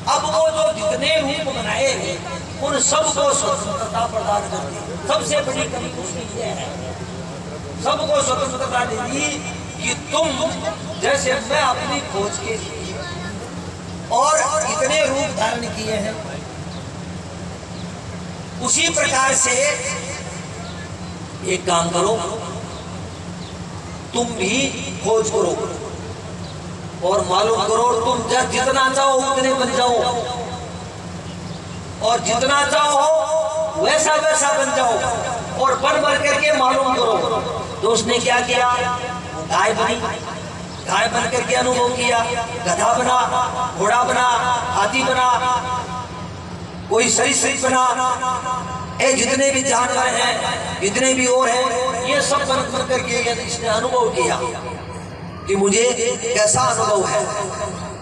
अब वो जो जितने रूप बनाए उन सबको स्वतंत्रता प्रदान कर दी। सबसे बड़ी कमी उसकी ये है, सबको स्वतंत्रता दे दी कि तुम जैसे मैं अपनी खोज के लिए और इतने रूप धारण किए हैं, उसी प्रकार से एक काम करो, तुम भी खोज करो और मालूम करो, तुम जितना चाहो उतने बन जाओ और जितना चाहो वैसा वैसा बन जाओ और बन करके मालूम करो। तो उसने क्या किया, गाय बनी, गाय बन करके अनुभव किया, गधा बना, घोड़ा बना, हाथी बना, कोई सरीसृप बना, ये जितने भी जानवर हैं, जितने भी और हैं, ये सब बन करके इसने अनुभव किया कि मुझे कैसा अनुभव है।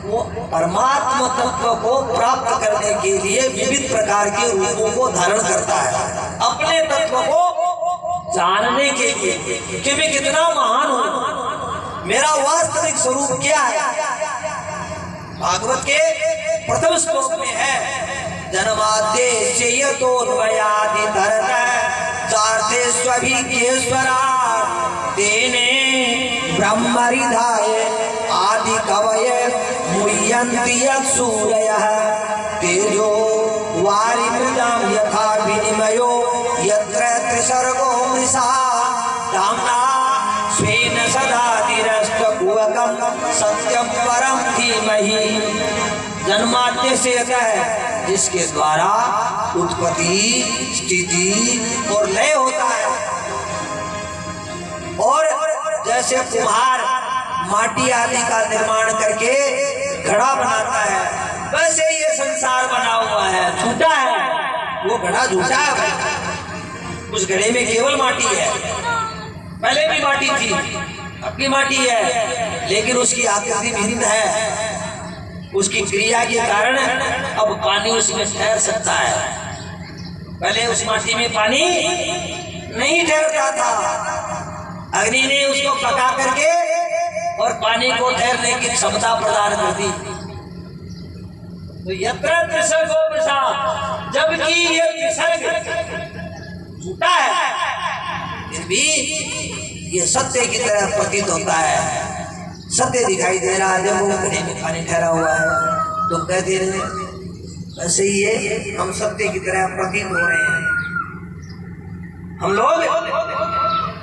वो परमात्मा तत्व को प्राप्त करने के लिए विविध प्रकार के रूपों को धारण करता है, अपने तत्व को जानने के लिए कि मैं कितना महान हूं, मेरा वास्तविक स्वरूप क्या है। भागवत के प्रथम श्लोक में है, जन्माद्यस्य यतोऽन्वयादि धर्तस्वभिज्ञेश्वरा तेने ब्रह्मरिधाय आदि कवये मुह्यन्ति यत्सूरयः तेजो वारिमृदां यथा विनिमयो यत्र त्रिसर्गो मृषा धाम्ना स्वेन सदा निरस्तकुहकं सत्यं परं धीमहि। जन्माद्य से है जिसके द्वारा उत्पत्ति, स्थिति और लय होता है। और जैसे कुम्हार माटी आदि का निर्माण करके घड़ा बनाता है, वैसे ये संसार बना हुआ है, झूठा है, वो घड़ा झूठा है। उस घड़े में केवल माटी है, पहले भी माटी थी, अब भी माटी है, लेकिन उसकी आकृति भिन्न है। उसकी क्रिया के कारण अब पानी उसमें ठहर सकता है, पहले उस माटी में पानी नहीं ठहरता था। अग्नि ने उसको पका करके और पानी को ठहरने की क्षमता प्रदान कर दी। तो यत्र त्रिसर्गो मृषा, जबकि ये त्रिसर्ग झूठा है, फिर भी ये सत्य की तरह प्रतीत होता है, सत्य दिखाई दे रहा है। जब वो घड़े में पानी ठहरा हुआ है तो कहते रहे, वैसे ही ये हम सत्य की तरह प्रतीत हो रहे हैं। हम लोग,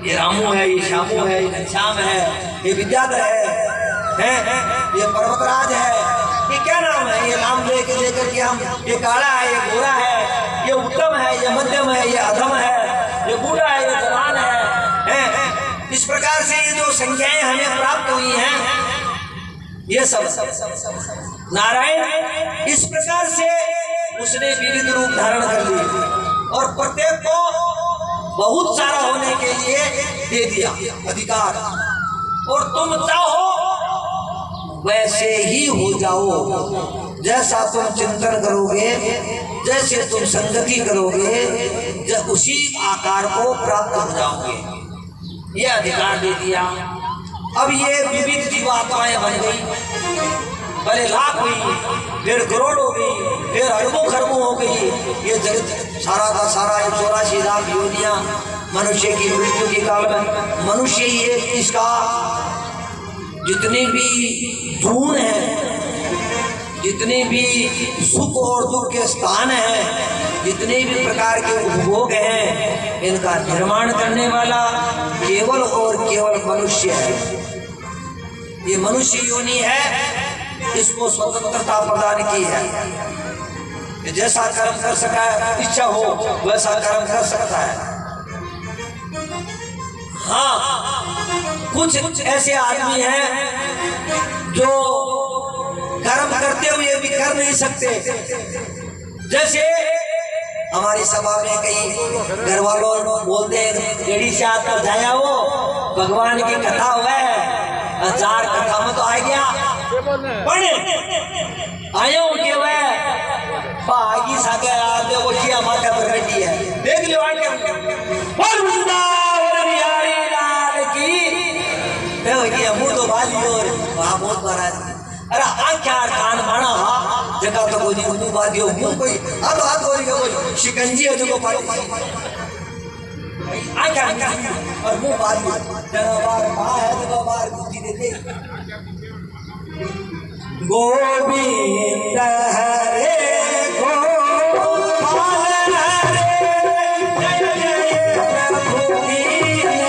ये रामू है, ये श्यामू है, ये घनश्याम है, ये विद्याधर है, ये पर्वतराज है, ये क्या नाम है, ये नाम लेकर के हम, ये काला है, ये गोरा है, ये उत्तम है, ये मध्यम है, ये अधम है, ये बूढ़ा है, ये जवान है। इस प्रकार से ये जो संख्याएं हमें प्राप्त हुई हैं, ये सब नारायण इस प्रकार से उसने विविध रूप धारण कर लिए और प्रत्येक को बहुत सारा होने के लिए दे दिया अधिकार। और तुम चाहो वैसे ही हो जाओ, जैसा तुम चिंतन करोगे, जैसे तुम संगति करोगे, उसी आकार को प्राप्त हो जाओगे, ये अधिकार दे दिया। अब ये विविध जीवात्माएं बन गई, पहले लाख हुई, फिर करोड़ हो गई, फिर अरबों खरबों हो गई। ये जगत सारा का सारा 84 लाख योनियां मनुष्य की मृत्यु के काल में, मनुष्य ही एक इसका जितने भी गुण हैं, जितने भी सुख और दुख के स्थान हैं, जितने भी प्रकार के उपभोग हैं, इनका निर्माण करने वाला केवल और केवल मनुष्य है। ये मनुष्य योनि है, इसको स्वतंत्रता प्रदान की है, जैसा कर्म कर सका है, इच्छा हो वैसा कर्म कर सकता है। हाँ, कुछ ऐसे आदमी हैं जो कर्म करते हुए भी कर नहीं सकते। जैसे हमारी सभा में कई घर वालों बोलते हैं, रेडी से आकर जाया हो, भगवान की कथा हुआ है, 4 कथा में तो आ गया, पढ़े आयो के वह बागी सागे आते वो जी माता प्रगति है, देख लो आके बोल वृंदावन बिहारी लाल की, देखो ये मुंह तो बाली और वहां बहुत महाराज, अरे आ क्या कान माना जगह तो कोई मुंह बाधियो मुंह कोई अब हाथ बोली का कोई शिकंजी है जो पाटी आ क्या और मुंह बाधियो जगह बार मां है जगह बार बुद्धि देते गोविंद हरे गोपाल हरे जय जय प्रभु दीन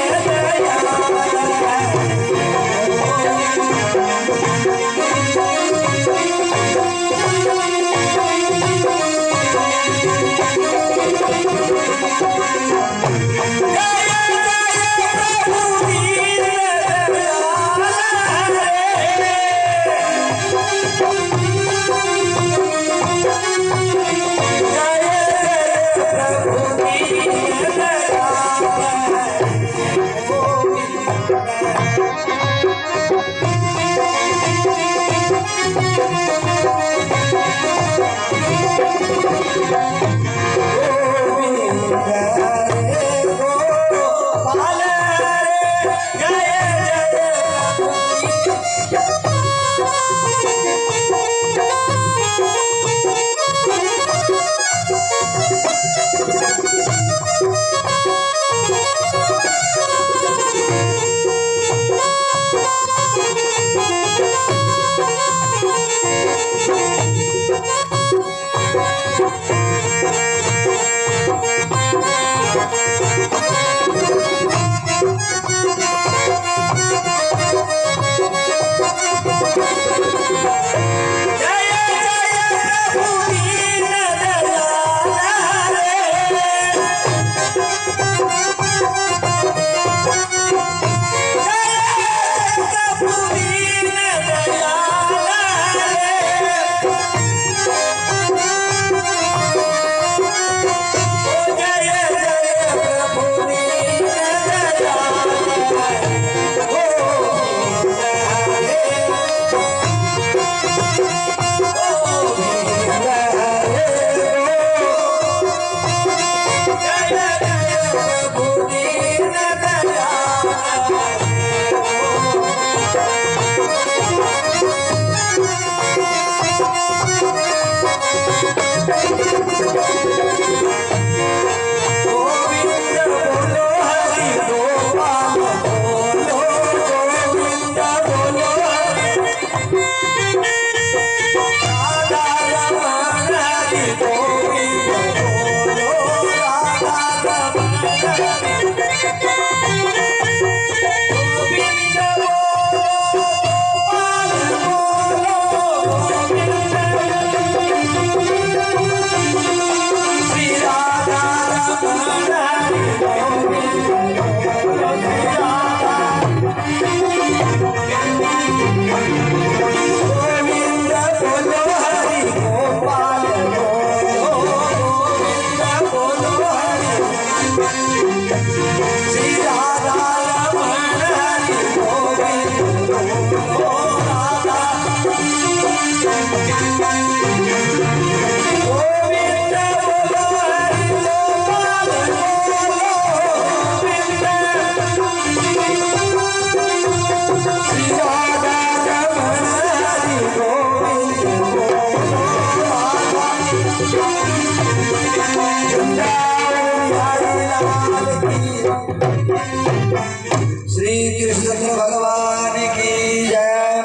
श्री कृष्ण भगवान की जय,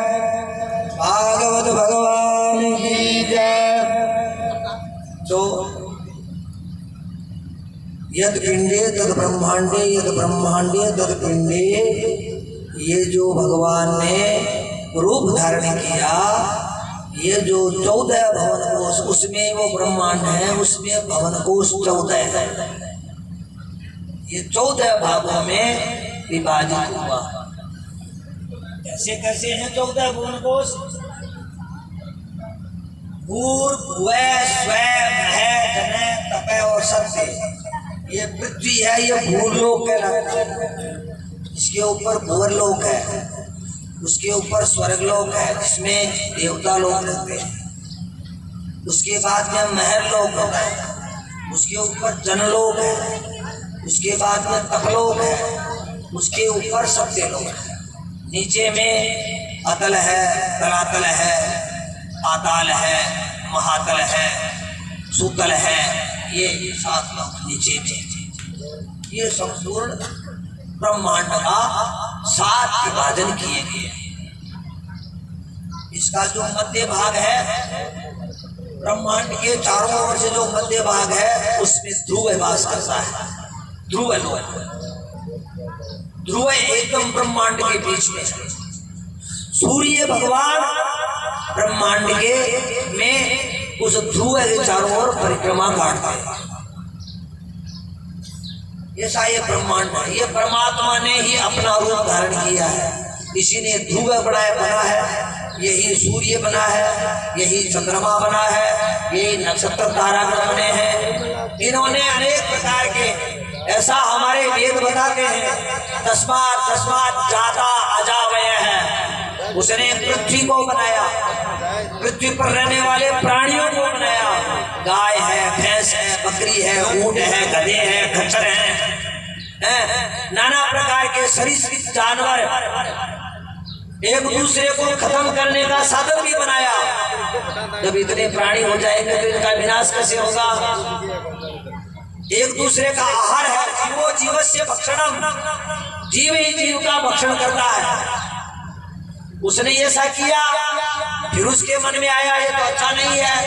भागवत भगवान की जय। तो यद पिंडे तद ब्रह्मांडे, यद ब्रह्मांडे तद पिंडे, ये जो भगवान ने रूप धारण किया, ये जो 14 भवन कोश, उसमें वो ब्रह्मांड है, उसमें भवन कोश 14 है। ये 14 भागों में विभाजित हुआ। कैसे कैसे हैं 14 भवन कोश? भूर्भुवः स्वः महः जनः तपः और सत्य। ये पृथ्वी है, ये भूलोक कहलाता है। इसके ऊपर भूवर्लोक है, उसके ऊपर स्वर्गलोक है जिसमें देवता लोग रहते हैं। उसके बाद में महर लोक होता है, उसके ऊपर जनलोक है, उसके बाद में तपलोक है, उसके ऊपर सत्यलोक है। नीचे में अतल है, तलातल है, पाताल है, महातल है, सुतल है, ये 7 लोग नीचे में, ये संपूर्ण ब्रह्मांड का 7 विभाजन किए गए। इसका जो मध्य भाग है, ब्रह्मांड के चारों ओर से जो मध्य भाग है, उसमें ध्रुव वास करता है। ध्रुव ध्रुव एकदम ब्रह्मांड के बीच में। सूर्य भगवान ब्रह्मांड के में उस ध्रुव के चारों ओर परिक्रमा काटते हैं। ऐसा ये ब्रह्मांड है, ये परमात्मा ने ही अपना रूप धारण किया है। इसी ने ध्रुव बना है, यही सूर्य बना है, यही चंद्रमा बना है, यही नक्षत्र तारागण बने हैं। इन्होंने अनेक प्रकार के, ऐसा हमारे वेद बताते हैं, तस्मात् तस्मात् जाता अजावय है। उसने पृथ्वी को बनाया, पृथ्वी पर रहने वाले प्राणियों को बनाया। गाय है, भैंस है, बकरी है, ऊंट है, गधे हैं, खच्चर हैं, नाना प्रकार के सरीसृप जानवर, एक दूसरे को खत्म करने का साधन भी बनाया। जब इतने प्राणी हो जाएंगे तो इनका विनाश कैसे होगा? एक दूसरे का आहार है, जीवो जीवस्य भक्षणम, जीव ही जीव का भक्षण करता है। उसने ऐसा किया, फिर उसके मन में आया ये तो अच्छा नहीं है,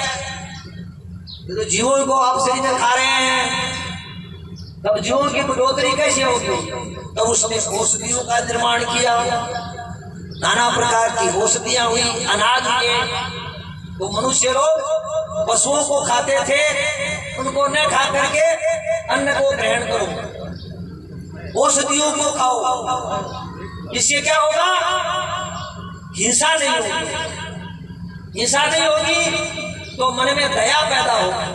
ये तो जीवों को आप शरीर में खा रहे हैं, तब जीवों की बढ़ोतरी कैसे होगी? तब उसने औषधियों का निर्माण किया, नाना प्रकार की औषधियां हुई, अनाज हुए। तो मनुष्य लोग पशुओं को खाते थे, उनको न खा करके अन्न को ग्रहण करो, औषधियों को खाओ। इससे क्या होगा? हिंसा नहीं होगी। हिंसा नहीं होगी तो मन में दया पैदा होगी।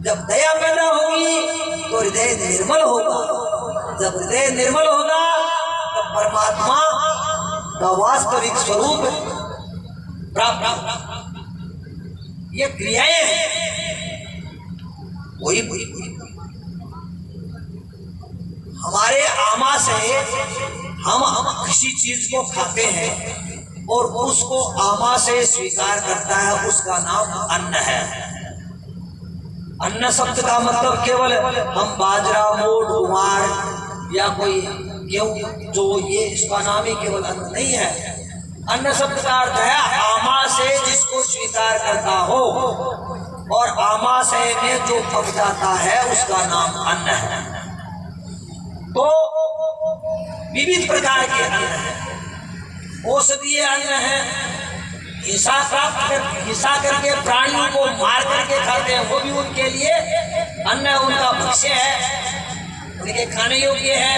जब दया पैदा होगी तो हृदय निर्मल होगा। जब हृदय निर्मल होगा तब परमात्मा का वास्तविक स्वरूप प्राप्त। ये क्रियाएं वही हमारे आमा से हम किसी चीज को खाते हैं और उसको आमा से स्वीकार करता है, उसका नाम अन्न है। अन्न शब्द का मतलब केवल हम बाजरा, मोट, गुवार या कोई गेहूं, जो ये इसका नाम ही केवल अन्न नहीं है। अन्न शब्द का अर्थ है आमा से जिसको स्वीकार करता हो, और आमाशय में जो पक जाता है उसका नाम अन्न है। तो विविध प्रकार के अन्न है, औषधीय अन्न है। हिंसा करके प्राणियों को मार करके खाते हैं, वो भी उनके लिए अन्न, उनका भक्ष्य है, उनके खाने योग्य है।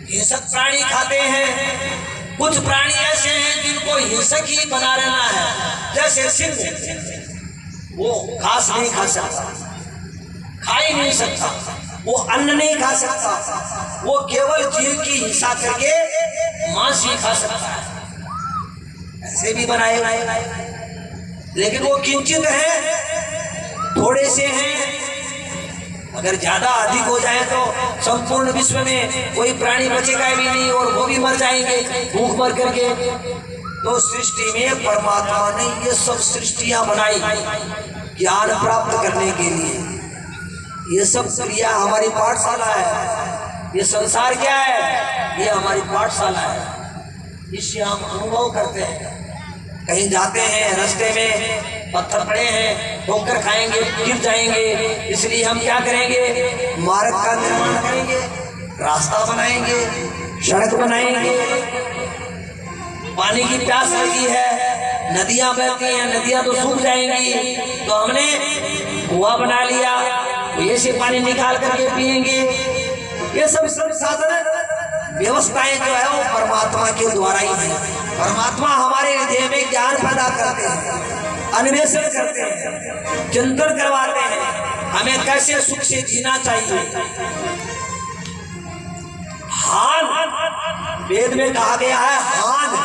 हिंसक प्राणी खाते हैं। कुछ प्राणी ऐसे हैं जिनको हिंसक ही बना रहना है, जैसे सिंह, वो घास नहीं खा सकता, खा ही नहीं सकता, वो अन्न नहीं खा सकता, वो केवल जीव की हिंसा करके मांस ही खा सकता है। ऐसे भी बनाए लेकिन वो किंचित है, थोड़े से हैं। अगर ज्यादा अधिक हो जाए तो संपूर्ण विश्व में कोई प्राणी बचेगा भी नहीं और वो भी मर जाएंगे भूख मर करके। तो सृष्टि में परमात्मा ने ये सब सृष्टियां बनाई ज्ञान प्राप्त करने के लिए। ये सब क्रिया हमारी पाठशाला है। ये संसार क्या है? ये हमारी पाठशाला है। इससे हम अनुभव करते हैं। कहीं जाते हैं, रास्ते में पत्थर पड़े हैं, ठोकर खाएंगे, गिर जाएंगे, इसलिए हम क्या करेंगे? मार्ग का निर्माण करेंगे, रास्ता बनाएंगे, सड़क बनाएंगे। पानी की प्यास लगी है, नदियां बहती हैं, नदियां तो सूख जाएंगी, तो हमने कुआं बना लिया, ऐसे पानी निकाल करके पिएंगे। ये सब साधन व्यवस्थाएं जो है वो परमात्मा के द्वारा ही है। परमात्मा हमारे हृदय में ज्ञान पैदा करते हैं, अन्वेषण करते हैं, चिंतन करवाते हैं हमें कैसे सुख से जीना चाहिए। हान वेद में कहा गया है, हान,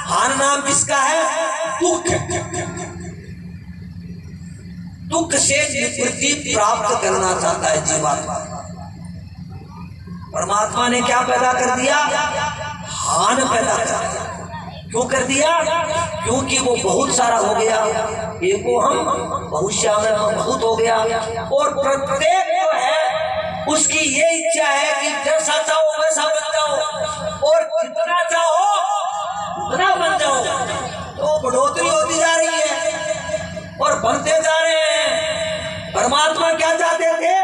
हान नाम किसका है? दुख। दुख से निवृत्ति प्राप्त करना चाहता है जीवात्मा। परमात्मा ने क्या पैदा कर दिया? हान पैदा कर दिया। क्यों कर दिया? क्योंकि वो बहुत सारा हो गया, एको हम बहुश्याम बहुत हो गया। और प्रत्येक जो है उसकी ये इच्छा है कि जैसा चाहो वैसा बन जाओ और कितना चाहो उतना बन जाओ। तो बढ़ोतरी होती जा रही है और बनते जा रहे हैं। परमात्मा क्या चाहते थे?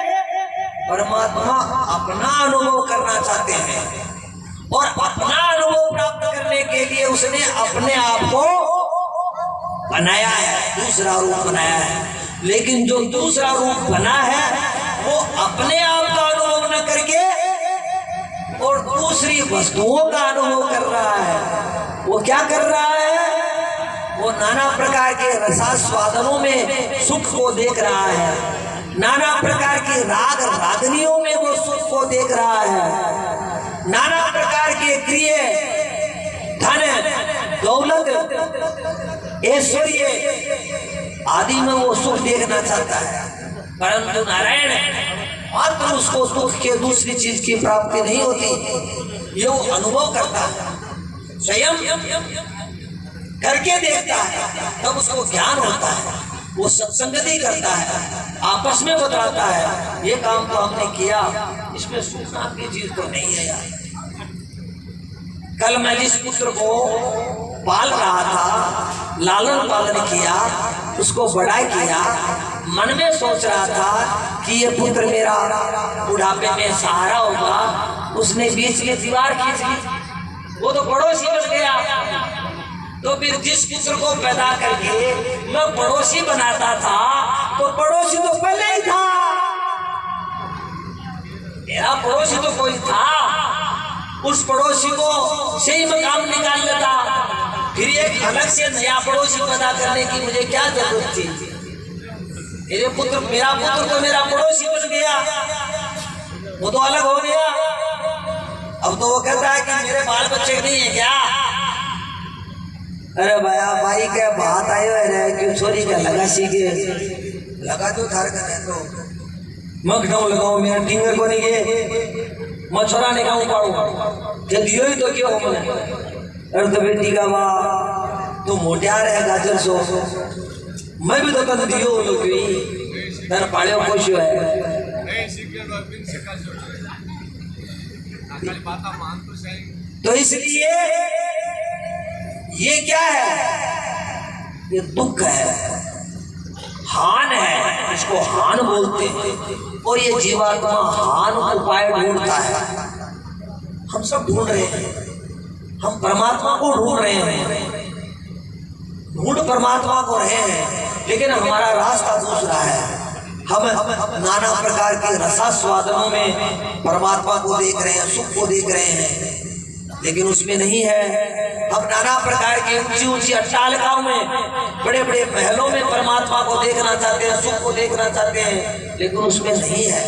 परमात्मा अपना अनुभव करना चाहते हैं और अपना अनुभव प्राप्त करने के लिए उसने अपने आप को बनाया है, दूसरा रूप बनाया है। लेकिन जो दूसरा रूप बना है वो अपने आप का अनुभव न करके और दूसरी वस्तुओं का अनुभव कर रहा है। वो क्या कर रहा है? वो नाना प्रकार के रसास्वादनों में सुख को देख रहा है, नाना प्रकार की राग रागनियों में वो सुख को देख रहा है, नाना प्रकार के क्रिय धन दौलत ऐश्वर्य आदि में वो सुख देखना चाहता है। परंतु नारायण मात्र उसको सुख के दूसरी चीज की प्राप्ति नहीं होती, ये वो अनुभव करता है, स्वयं करके देखता है, तब उसको ज्ञान होता है। वो सत्संगति करता है, आपस में बताता है ये काम तो हमने किया, इसमें सुख नाम की चीज तो नहीं है यार। कल मैं जिस पुत्र को पाल रहा था, लालन पालन किया, उसको बड़ा किया, मन में सोच रहा था कि ये पुत्र मेरा बुढ़ापे में सहारा होगा, उसने बीच में दीवार खींच ली, वो तो पड़ोसी बन गया। तो फिर जिस पुत्र को पैदा करके मैं पड़ोसी बनाता था, तो पड़ोसी तो पहले ही था, मेरा पड़ोसी तो कोई था, उस पड़ोसी को से ही मैं काम निकाल लेता, फिर एक अलग से नया पड़ोसी पैदा करने की मुझे क्या जरूरत थी? मेरा पुत्र तो मेरा पड़ोसी बन गया, वो तो अलग हो गया। अब तो वो कहता है कि मेरे बाल बच्चे नहीं है क्या? अरे भैया भाई के बात आए हुए रहे कि छोरी का लगा सीखे लगा तो थार कर तो मखनाऊ लगाओ मेरा टिंगर को नहीं गए मैं छोरा ने कहूँ पाड़ू जब दियो ही तो क्यों मैंने। अरे तो बेटी का माँ तो मोटियार है गाजर सो मैं भी तो कद दियो तो क्यों तेरा पाले खुश है। तो इसलिए ये क्या है? ये दुख है, हान है, इसको हान बोलते हैं। और ये जीवात्मा हान उपाय ढूंढता है। हम सब ढूंढ रहे हैं, हम परमात्मा को ढूंढ रहे हैं, ढूंढ परमात्मा को रहे हैं, लेकिन हमारा रास्ता दूसरा है। हम नाना प्रकार के रसास्वादनों में परमात्मा को देख रहे हैं, सुख को देख रहे हैं, लेकिन उसमें नहीं है। हम नाना प्रकार की ऊंची ऊंची अट्टालिकाओं में, बड़े बड़े महलों में परमात्मा को देखना चाहते हैं, सुख को देखना चाहते हैं, लेकिन उसमें नहीं है।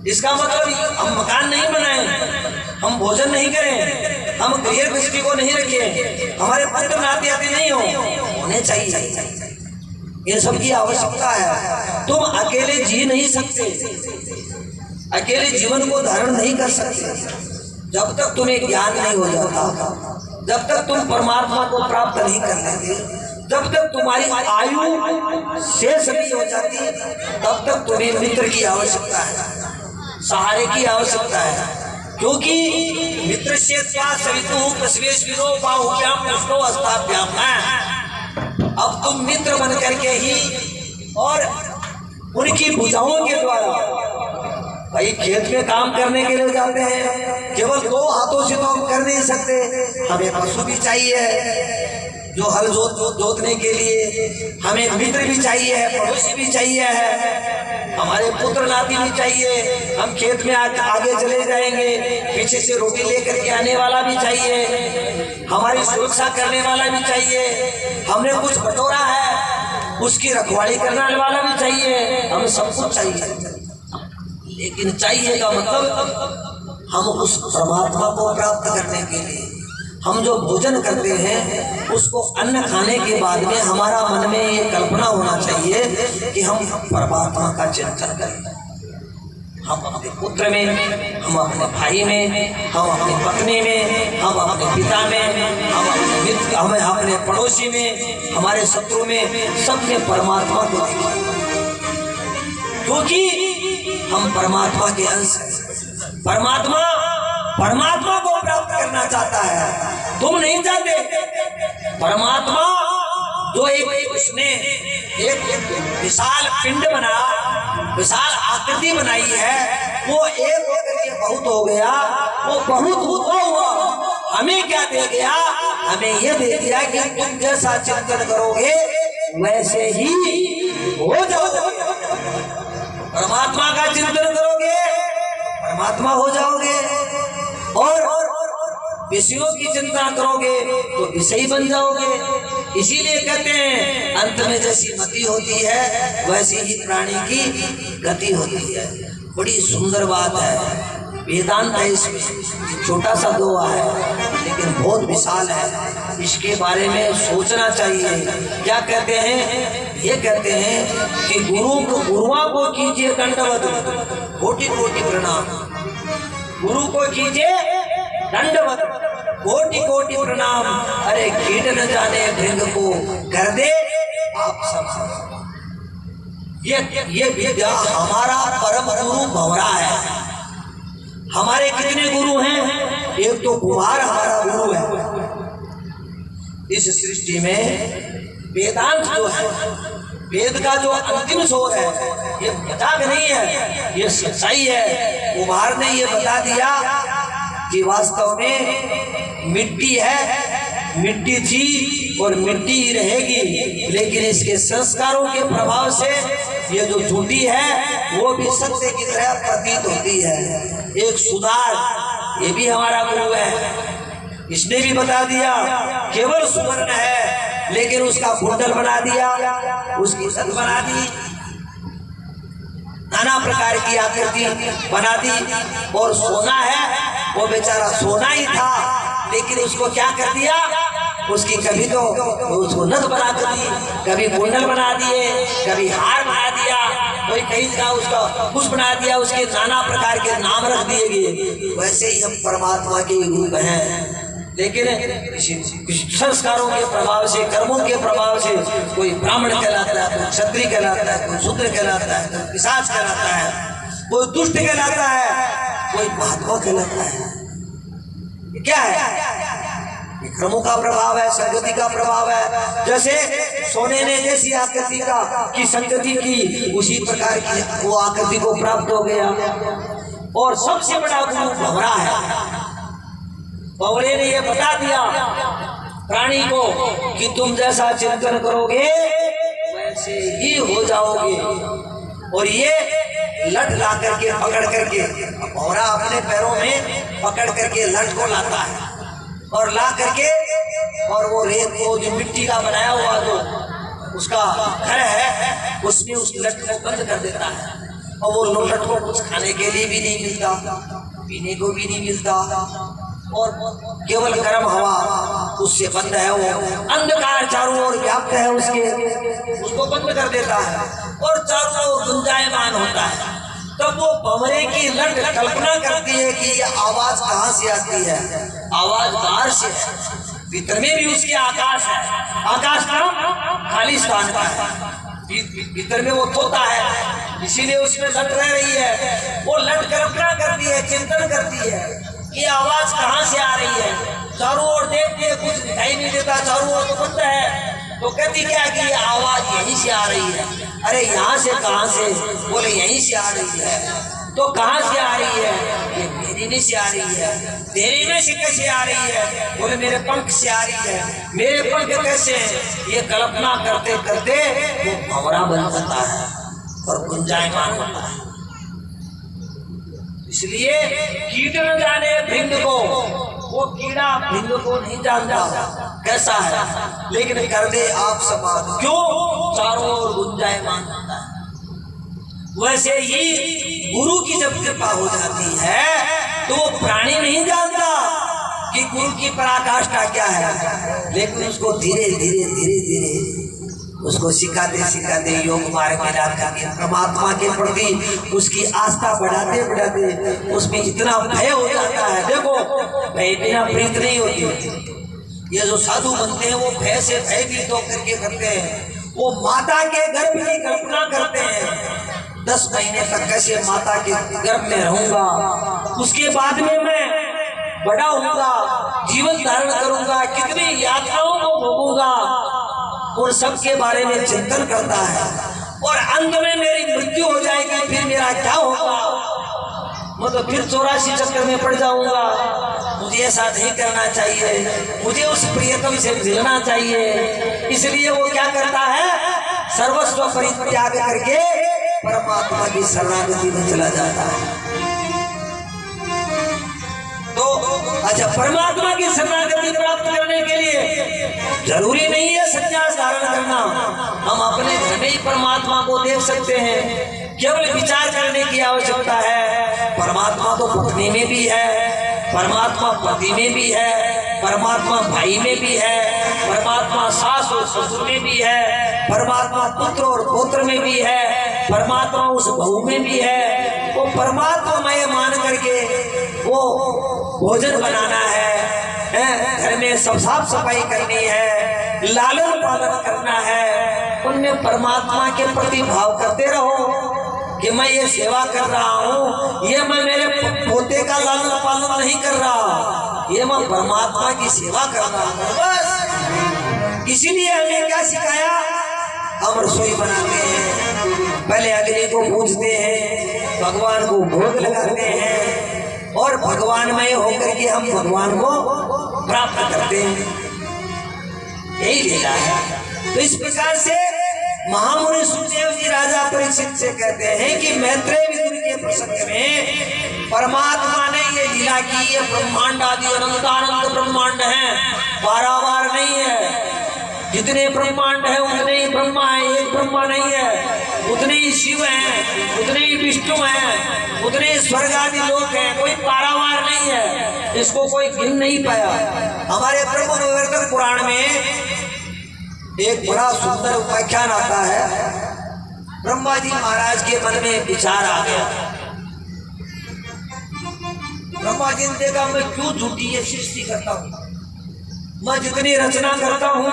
इसका मतलब हम मकान नहीं बनाए, हम भोजन नहीं करें, हम गृह दृष्टि को नहीं रखें, हमारे पुत्र नाती आती नहीं होने चाहिए। ये सब की आवश्यकता है। तुम अकेले जी नहीं सकते, अकेले जीवन को धारण नहीं कर सकते जब तक तुम्हें ज्ञान नहीं हो जाता, जब तक तुम परमात्मा को प्राप्त नहीं कर लेते, जब तक तुम्हारी आयु शेष नहीं हो जाती, तब तक तुम्हें मित्र की आवश्यकता है, सहारे की आवश्यकता है। क्योंकि मित्र से अब तुम मित्र बन करके ही और उनकी भुजाओं के द्वारा, भाई खेत में काम करने के लिए जाते हैं, केवल दो हाथों से तो हम कर नहीं सकते, हमें पशु भी चाहिए जो हल जोतने के लिए, हमें मित्र भी चाहिए, पड़ोसी भी चाहिए है, हमारे पुत्र नाती भी चाहिए। हम खेत में आगे चले जाएंगे, पीछे से रोटी लेकर के आने वाला भी चाहिए, हमारी सुरक्षा करने वाला भी चाहिए, हमने कुछ बटोरा है उसकी रखवाली करने वाला भी चाहिए, हमें सब कुछ चाहिए। लेकिन चाहिए का मतलब हम उस परमात्मा को प्राप्त करने के लिए हम जो भोजन करते हैं, उसको अन्न खाने के बाद में हमारा मन में ये कल्पना होना चाहिए कि हम परमात्मा का चिंतन करें। हम अपने पुत्र में, हम अपने भाई में, हम अपनी पत्नी में, हम अपने पिता में, हम अपने मित्र, हमें अपने पड़ोसी में, हमारे शत्रु में, सबने परमात्मा को देखा, क्योंकि हम परमात्मा के अंश हैं। परमात्मा को प्राप्त करना चाहता है, तुम नहीं चाहते। परमात्मा जो उसने एक विशाल पिंड बना, विशाल आकृति बनाई है, वो एक होकर के बहुत हो गया, वो बहुत हुआ। हमें क्या दे गया? हमें ये दे दिया कि तुम जैसा चिंतन करोगे वैसे ही हो जाओगे। परमात्मा का चिंतन करोगे, परमात्मा हो जाओगे, और विषयों की चिंता करोगे तो विषयी बन जाओगे। इसीलिए कहते हैं अंत में जैसी मति होती है वैसी ही प्राणी की गति होती है। बड़ी सुंदर बात है, वेदांत है इसमें, छोटा सा दोहा है लेकिन बहुत विशाल है। इसके बारे में सोचना चाहिए। क्या कहते हैं? ये कहते हैं कि गुरुओं को कीजिए दंडवत, कोटि कोटि प्रणाम। गुरु को कीजिए दंडवत, कोटि कोटि प्रणाम। अरे कीट न जाने भृंग को कर दे आप सब। ये विद्या हमारा परम गुरु भंवरा है। हमारे कितने गुरु हैं? एक तो कुम्हार हमारा गुरु है। इस सृष्टि में वेदांत जो है, वेद का जो अंतिम स्वर है, ये मजाक नहीं है, ये सच्चाई है। कुम्हार ने ये बता दिया कि वास्तव में मिट्टी है, मिट्टी थी और मिट्टी ही रहेगी, लेकिन इसके संस्कारों के प्रभाव से ये जो झूठी है वो भी सत्य की तरह प्रतीत होती है। एक सुधार, ये भी हमारा गुरु है, इसने भी बता दिया केवल सुवर्ण है, लेकिन उसका कुंडल बना दिया, उसकी सत बना दी, नाना प्रकार की आकृति बना दी। और सोना है, वो बेचारा सोना ही था, लेकिन उसको क्या कर दिया? उसकी कभी तो उसको नथ बना दी, कभी कुंडल बना दिए, कभी हार बना दिया, कोई कहीं का उसका कुछ बना दिया, उसके नाना प्रकार के नाम रख दिए गए। वैसे ही हम परमात्मा के रूप हैं, लेकिन संस्कारों के प्रभाव से, कर्मों के प्रभाव से कोई ब्राह्मण कहलाता है, कोई क्षत्रिय कहलाता है, कोई शूद्र कहलाता है, कोई पिशाच कहलाता है, कोई दुष्ट कहलाता है, कोई महात्मा कहलाता है। क्या है? कर्मों का प्रभाव है, संगति का प्रभाव है। जैसे सोने ने जैसी आकृति की संगति की, उसी प्रकार की वो आकृति को प्राप्त हो गया। और सबसे बड़ा गुरु भंवरा है। भंवरे ने ये बता दिया प्राणी को कि तुम जैसा चिंतन करोगे वैसे ही हो जाओगे। और ये लठ ला करके, पकड़ करके, भंवरा अपने पैरों में पकड़ करके लठ को लाता है और ला करके, और वो रेत को जो मिट्टी का बनाया हुआ जो उसका घर है, उसमें उस लठ को बंद कर देता है। और वो लठ को कुछ खाने के लिए भी नहीं मिलता, पीने को भी नहीं मिलता, और केवल गर्म हवा उससे बंद है। वो अंधकार चारों ओर व्याप्त है उसके, उसको बंद कर देता है और चारों ओर गुंजायमान होता है। तब वो भंवरे की लठ कल्पना करती है कि ये आवाज कहाँ से आती है? आवाज बाहर से है। भीतर में भी उसके आकाश है, आकाश का खाली स्थान का है, भीतर में वो तोता है, इसीलिए उसमें लट रह रही है। वो लट कल्पना करती है, चिंतन करती है कि आवाज कहाँ से आ रही है। चारों ओर देखती है, कुछ दिखाई नहीं देता, चारों ओर तो बंद है। तो कहती क्या कि ये आवाज यहीं से आ रही है। अरे यहाँ से कहाँ से? बोले यहीं से आ रही है। तो कहाँ से आ रही है? ये मेरी में से आ रही है। तेरी में से कैसे आ रही है? बोले मेरे पंख से आ रही है। मेरे पंख कैसे? ये कल्पना करते करते वो भंवरा बन जाता है और गुंजायमान होता है। इसलिए कीट न जाने भृंग को, वो कीड़ा भृंग को नहीं जानता कैसा है, लेकिन कर दे आप समाध, क्यों? चारों ओर गुंजायमान होता है। वैसे ही गुरु की जब कृपा हो जाती है तो वो प्राणी नहीं जानता कि गुरु की पराकाष्ठा क्या है, लेकिन उसको धीरे धीरे धीरे धीरे उसको सिखाते सिखाते योग मार्ग में ला करके परमात्मा के प्रति उसकी आस्था बढ़ाते बढ़ाते उसमें इतना भय हो जाता है। देखो भय बिना प्रीत नहीं होती। ये जो साधु बनते हैं वो भय से भयभीत होकर के करते हैं। वो माता के गर्भ की कल्पना करते हैं, 10 महीने तक कैसे माता के गर्भ में रहूंगा, उसके बाद में मैं बड़ा होऊंगा, जीवन धारण करूंगा, कितनी यात्राओं को भोगूंगा, और सबके बारे में चिंतन करता है। और अंत में मेरी मृत्यु हो जाएगी, फिर मेरा क्या होगा, मैं तो फिर 84 चक्कर में पड़ जाऊंगा। मुझे ऐसा नहीं करना चाहिए, मुझे उस प्रियतम से मिलना चाहिए। इसलिए वो क्या करता है, सर्वस्व परित्याग करके परमात्मा की शरणागति में चला जाता है। तो अच्छा, परमात्मा की शरणागति प्राप्त करने के लिए जरूरी नहीं है संन्यास धारण करना। हम अपने घर में ही परमात्मा को देख सकते हैं, केवल विचार करने की आवश्यकता है। परमात्मा तो पत्नी में भी है, परमात्मा पति में भी है, परमात्मा भाई में भी है, परमात्मा सास और ससुर में भी है, परमात्मा पुत्र और पौत्र में भी है, परमात्मा उस बहू में भी है। वो परमात्मा मैं मान करके वो भोजन बनाना है, घर में सब साफ सफाई करनी है, लालन पालन करना है, उनमें परमात्मा के प्रति भाव करते रहो कि मैं ये सेवा कर रहा हूँ, ये मैं मेरे पोते का लालन पालन नहीं कर रहा, ये मैं परमात्मा की सेवा कर रहा हूँ बस। इसीलिए हमें क्या सिखाया, हम रसोई बनाते हैं, पहले अग्नि को पूजते हैं, भगवान को भोग लगाते हैं, और भगवानमय होकर के हम भगवान को प्राप्त करते हैं। यही लीला है। तो इस प्रकार से महामुनि सुखदेव जी राजा परीक्षित से कहते हैं कि मैत्रेय विदुर के प्रसंग में परमात्मा ने ये लीला की, ये ब्रह्मांड आदि अनंतानंद ब्रह्मांड है, बारंबार नहीं है। जितने ब्रह्मांड है उतने ही ब्रह्मा है, एक ब्रह्मा नहीं है। उतने ही शिव हैं, उतने ही विष्णु हैं, उतने ही स्वर्ग आदि लोग हैं, कोई पारावार नहीं है, इसको कोई गिन नहीं पाया। हमारे ब्रह्म निवर्तन पुराण में एक बड़ा सुंदर व्याख्यान आता है। ब्रह्मा जी महाराज के मन में विचार आ गया। ब्रह्मा जी ने देखा मैं क्यों झूठी ये सृष्टि करता हूँ, मैं जितनी रचना करता हूँ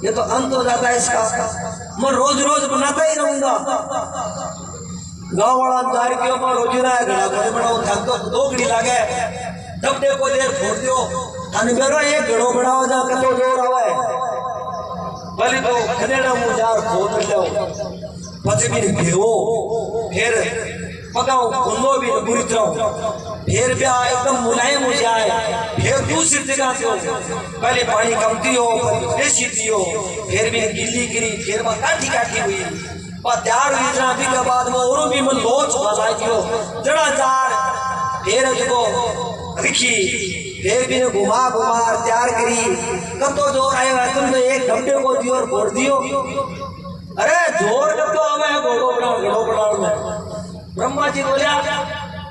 ये तो अंत हो जाता है इसका, मैं रोज रोज बनाता ही रहूंगा। गाँव वाला जार के मैं रोजीना है घड़ा घड़े बनाओ, थक तो 2 घड़ी लागे, डबडे को देर छोड़ दियो, अनबेरो एक घड़ो बनाओ जा कतो जोर आवे, भले तो खदेड़ा मुजार खोद लो, पचमी भेवो, फिर पकाओ गुंदो भी बुरी तरह, फिर भी एकदम मुलायम हो जाए, फिर दूसरी जगह से पहले पानी कमती हो, फिर सीधी हो, फिर भी गिल्ली गिरी, फिर काठी काठी हुई, और त्यार हुई जना भी के बाद में और भी मन लोच भलाई दियो जड़ा जार, फिर जो रखी, फिर भी घुमा घुमा तैयार करी, कब तो जोर आएगा तुम तो एक घंटे को दियो और फोड़ दियो। अरे जोर कब तो आवे है घोड़ो बनाओ में। ब्रह्मा जी बोलिया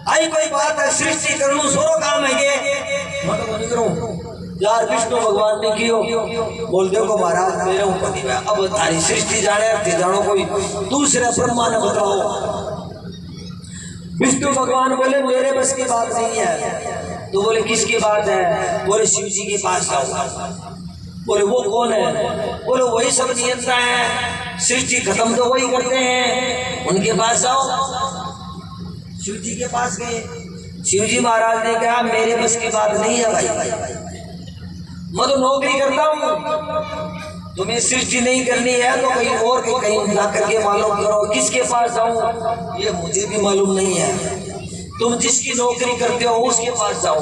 आई कोई बात है, सृष्टि करूं सोरो काम है ये, मैं तो नहीं करूं यार, विष्णु भगवान ने कियो। बोल दो को महाराज मेरे ऊपर नहीं, अब तारी सृष्टि जाने थे जानो कोई दूसरे ब्रह्मा ने बताओ। विष्णु भगवान बोले मेरे बस की बात नहीं है। तो बोले किसकी बात है, बोले शिव जी के पास जाओ। बोले वो कौन है, बोले वही सब नियंत्रण है, सृष्टि खत्म तो वही करते हैं, उनके पास जाओ। शिव जी के पास गए, शिव जी महाराज ने कहा मेरे बस की बात नहीं है भाई, मैं तो नौकरी करता हूँ, तुम्हें सृष्टि नहीं करनी है तो कहीं और कहीं जा करके मालूम करो, किसके पास जाऊं ये मुझे भी मालूम नहीं है, तुम जिसकी नौकरी करते हो उसके पास जाओ।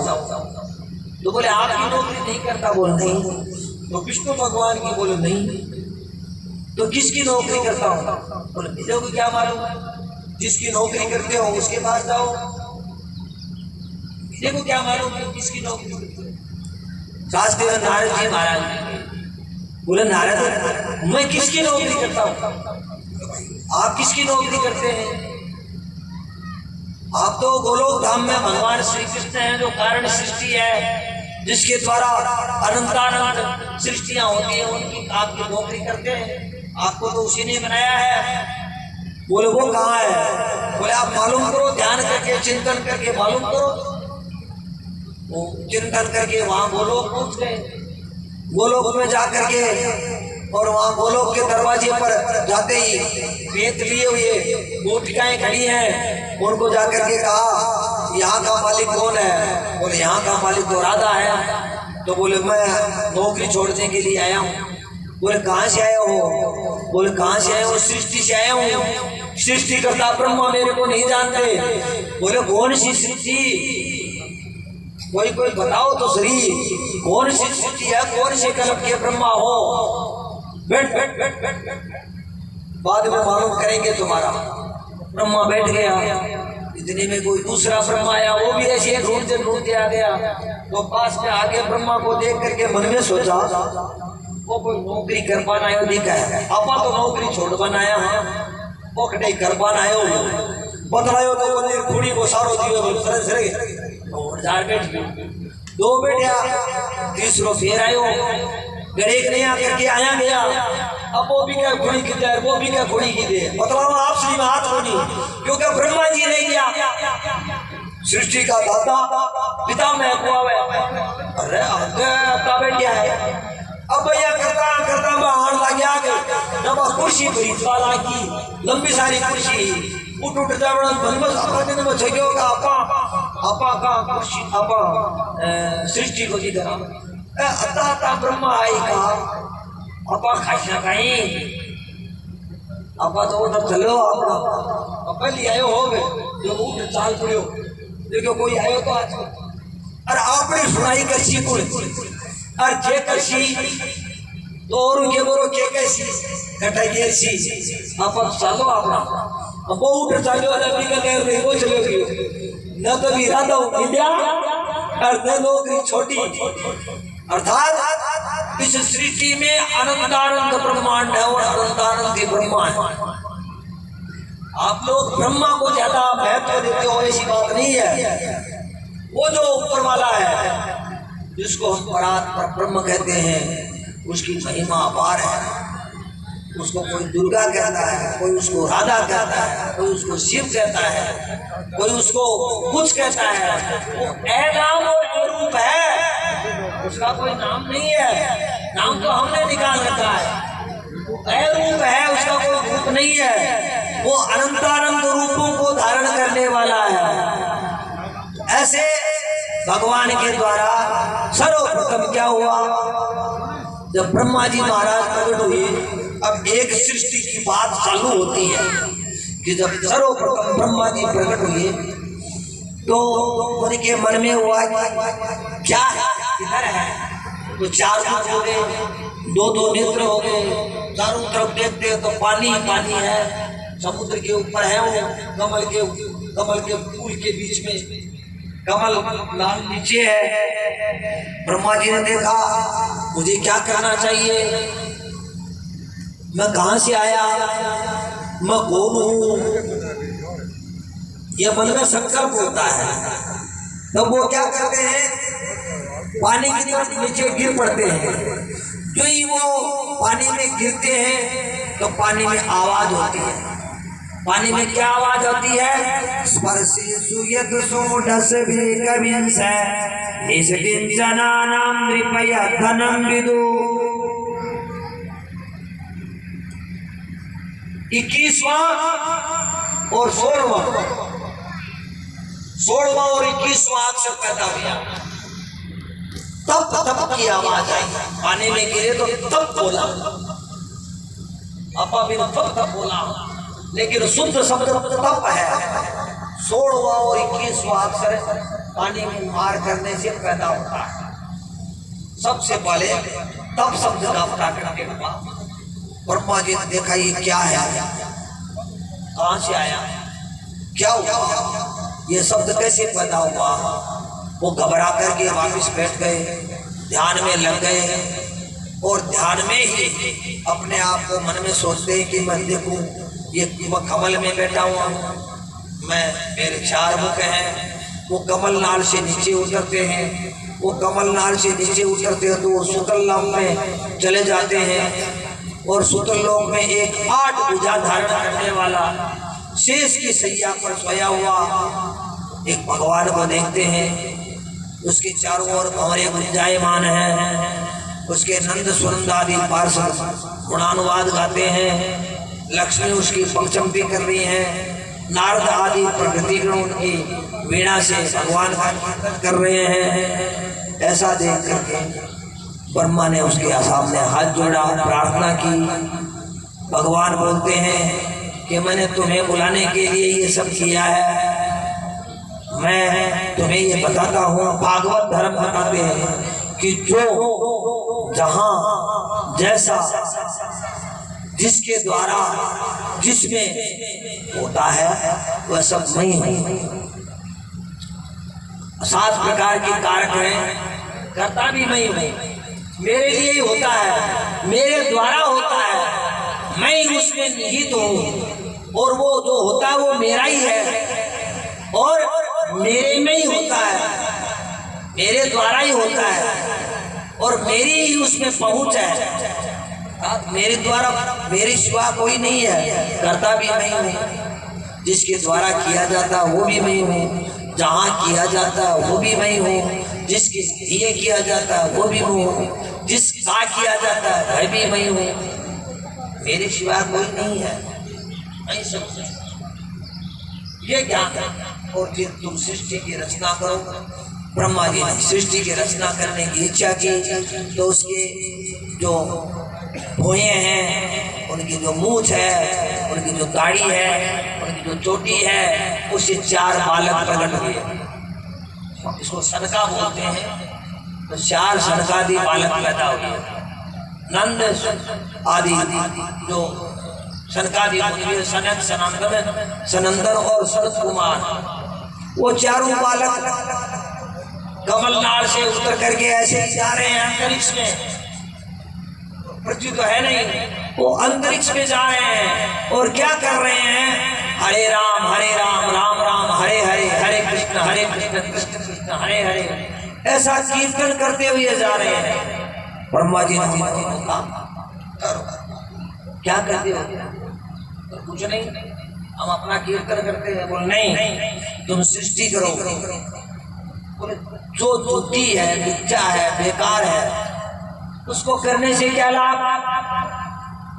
तो बोले आपकी नौकरी नहीं करता, बोल नहीं। तो विष्णु भगवान की, बोले नहीं। तो किसकी नौकरी करता हूँ, बोले मेरे को क्या मालूम, जिसकी नौकरी करते हो उसके पास जाओ। मेरे को क्या मालूम किसकी नौकरी करते हो। शास्त्री नारद जी महाराज बोले नारद मैं किसकी नौकरी करता हूँ, आप किसकी नौकरी करते हैं। आप तो गोलोक धाम में भगवान श्री कृष्ण हैं जो कारण सृष्टि है, जिसके द्वारा अनंतानंद सृष्टियां होती है, उनकी आपकी नौकरी करते हैं। आपको तो उसी ने बनाया है। बोले वो कहाँ है? बोले आप मालूम करो, ध्यान करके चिंतन करके मालूम करो। वो चिंतन करके वहां गोलोक पहुंच गए। गोलोक में जाकर के और वहां गोलोक के दरवाजे पर जाते ही रेत लिए हुए गोपिकाएं खड़ी हैं। उनको जाकर के कहा यहाँ का मालिक कौन है? बोले यहाँ का मालिक तो राधा है। तो बोले मैं नौकरी छोड़ने के लिए आया हूँ। बोले कहाँ से आए हो? बोले कहाँ से आए हो? सृष्टि से आया हूँ। सृष्टि करता ब्रह्मा मेरे को नहीं जानते। बोले कौन सी सृष्टि? कोई कोई बताओ तो सही, कौन सी सृष्टि है? कौन से कल्प के ब्रह्मा हो? बैठ बैठ बैठ बैठ बैठ, बाद में मालूम करेंगे तुम्हारा। ब्रह्मा बैठ गया। इतने में कोई दूसरा ब्रह्मा आया, वो भी ऐसे ढूंढते ढूंढते आ गया। तो पास में आके ब्रह्मा को देख करके मन में सोचा वो कोई नौकरी कर पाना है दिखा है। आपा तो नौकरी छोड़ बनाया है, वो कटे कर पाना बतलायो तो वो कुड़ी को सारो दियो और चार बैठ दो बैठा, तीसरो फिर आयो, गणेश नहीं आकर के आया गया। अब वो भी क्या खुड़ी की दे, वो भी क्या खुड़ी की दे, बतलाओ आप श्री में हाथ होनी, क्योंकि ब्रह्मा जी ने किया सृष्टि का दाता पिता में अरे अब बैठा है। अब भैया करता करता बाहर लग गया। जब कुर्सी भरी वाला की लंबी सारी कुर्सी उठ उठ जावड़ा बनबस आपा दिन में छगयो का आपा का कुर्सी आपा सृष्टि को दिखा अता ब्रह्मा आई का आपा खाइना काई आपा तो उधर चलो आपा पहले आयो हो गए जो उठ चाल पड़ियो देखो कोई आयो तो आज अरे आपने सुनाई कसी को और जे कसी तो और के बोरो के कैसी कटाई कैसी आप चलो अपना वो उठ चालो अभी का देर नहीं वो चलोगी न तो भी राधा विद्या और न नौकरी छोटी। अर्थात इस सृष्टि में अनंतानंद ब्रह्मांड है और अनंतानंद ब्रह्मांड। आप लोग ब्रह्मा को ज्यादा महत्व देते हो ऐसी बात नहीं है। वो जो ऊपर वाला है जिसको हम परात्पर ब्रह्म कहते हैं उसकी महिमा अपार है। उसको कोई दुर्गा कहता है, कोई उसको राधा कहता है, कोई उसको शिव कहता है, कोई उसको कुछ कहता है। वो ए नाम और ए रूप है, उसका कोई नाम नहीं है। नाम तो हमने निकाल रखा है। ए रूप है, उसका कोई रूप नहीं है। वो अनंतानंद रूपों को धारण करने वाला है। ऐसे भगवान के द्वारा सर्वप्रथम क्या हुआ? जब ब्रह्मा जी महाराज प्रकट हुए, अब एक सृष्टि की बात चालू होती है कि जब सर्वप्रथम ब्रह्मा जी प्रकट हुए तो उनके मन में हुआ क्या है, किधर है? तो चार हाथ हो गए, दो नेत्र हो गए, चारों तरफ देखते हैं तो पानी पानी है, समुद्र के ऊपर है वो कमल के फूल के बीच में कमल लाल नीचे है। ब्रह्मा जी ने देखा मुझे क्या करना चाहिए, मैं कहां से आया, मैं कौन हूं, यह मन में संकल्प होता है। तो वो क्या करते हैं, पानी की तरफ नीचे गिर पड़ते हैं। जो ही वो पानी में गिरते हैं तो पानी में आवाज होती है। पानी में क्या आवाज होती है? स्पर्शेषु यत् सोढस विकविंस निष्किंचनानां नृपया धनं विदु। 21वां और 16वां और 21वां अक्षर पैदा हुआ, तब तब की आवाज आई। पानी में गिरे तो तब बोला, अपा भी तब बोला, लेकिन शुद्ध शब्द तप है। 16वां और 21वां अक्षर पानी में मार करने से पैदा होता है। सबसे पहले तप शब्द का पता करके ब्रह्मा जी ने देखा ये क्या है, कहां से आया, क्या हुआ, ये शब्द कैसे पैदा हुआ। वो घबरा करके वापस बैठ गए, ध्यान में लग गए और ध्यान में ही अपने आप को मन में सोचते हैं कि मैं देखूं ये कमल में बैठा हुआ, मैं मेरे 4 मुख हैं। वो कमल नाल से नीचे उतरते हैं, वो कमल नाल से नीचे उतरते हैं तो वो शुक्ल नाम में चले जाते हैं। और सुतरलोक में एक 8 भुजा धारण करने वाला शेष की सैया पर सोया हुआ एक भगवान को देखते हैं। उसके चारों ओर भंवरे गुंजायमान हैं। उसके नंद सुनंद आदि पार्षद गुणानुवाद गाते हैं। लक्ष्मी उसकी पंचमती कर रही हैं। नारद आदि प्रकृति गण उनकी वीणा से भगवान का कीर्तन कर रहे हैं। ऐसा देख करके ब्रह्मा ने उसके सामने हाथ जोड़ा, प्रार्थना की। भगवान बोलते हैं कि मैंने तुम्हें बुलाने के लिए ये सब किया है। मैं तुम्हें ये बताता हूँ, भागवत धर्म बताते हैं कि जो जहां जैसा जिसके द्वारा जिसमें होता है वह सब मैं हूँ। 7 प्रकार के कारक हैं, करता भी मैं हूँ। मेरे लिए ही होता है, मेरे द्वारा होता है, मैं ही उसमें निहित हूँ। और वो जो होता है वो मेरा ही है और मेरे में ही होता है, मेरे द्वारा ही होता है और मेरी ही उसमें पहुंच है। मेरे द्वारा मेरे सिवा कोई नहीं है, करता भी मैं हूँ। जिसके द्वारा किया जाता है वो भी मैं हूँ, जहाँ किया जाता है वो भी मैं हूँ, जिसके लिए किया जाता है वो भी मैं हूँ, जिसका किया जाता है वह भी मैं हूँ। मेरे सिवा कोई नहीं है, मैं सब ये ज्ञान है। और फिर तुम सृष्टि की रचना करो। ब्रह्मा जी ने सृष्टि की रचना करने की इच्छा की तो उसके जो भुएं हैं, उनकी जो मूछ है, उनकी जो दाढ़ी है, उनकी जो चोटी है, उससे 4 बालक प्रकट हुए। इसको सनका बोलते हैं। तो 4 सनकादि बालक पैदा हुए। नंद आदि जो सनकादि सनक सनंदन और सनत कुमार, वो चारों बालक कमलनाथ से उतर करके ऐसे ही जा रहे हैं अंतरिक्ष में। पृथ्वी तो है नहीं, वो अंतरिक्ष में जा रहे हैं और क्या कर रहे हैं? हरे राम राम राम हरे हरे, हरे कृष्ण कृष्ण कृष्ण हरे हरे, ऐसा कीर्तन करते हुए जा रहे हैं। ब्रह्मा जी ने कहा क्या करते हो? तो कुछ नहीं, हम अपना कीर्तन करते हैं। बोल नहीं, तुम सृष्टि करो। बोले जो झूठी है, मिथ्या है, बेकार है, उसको करने से क्या लाभ?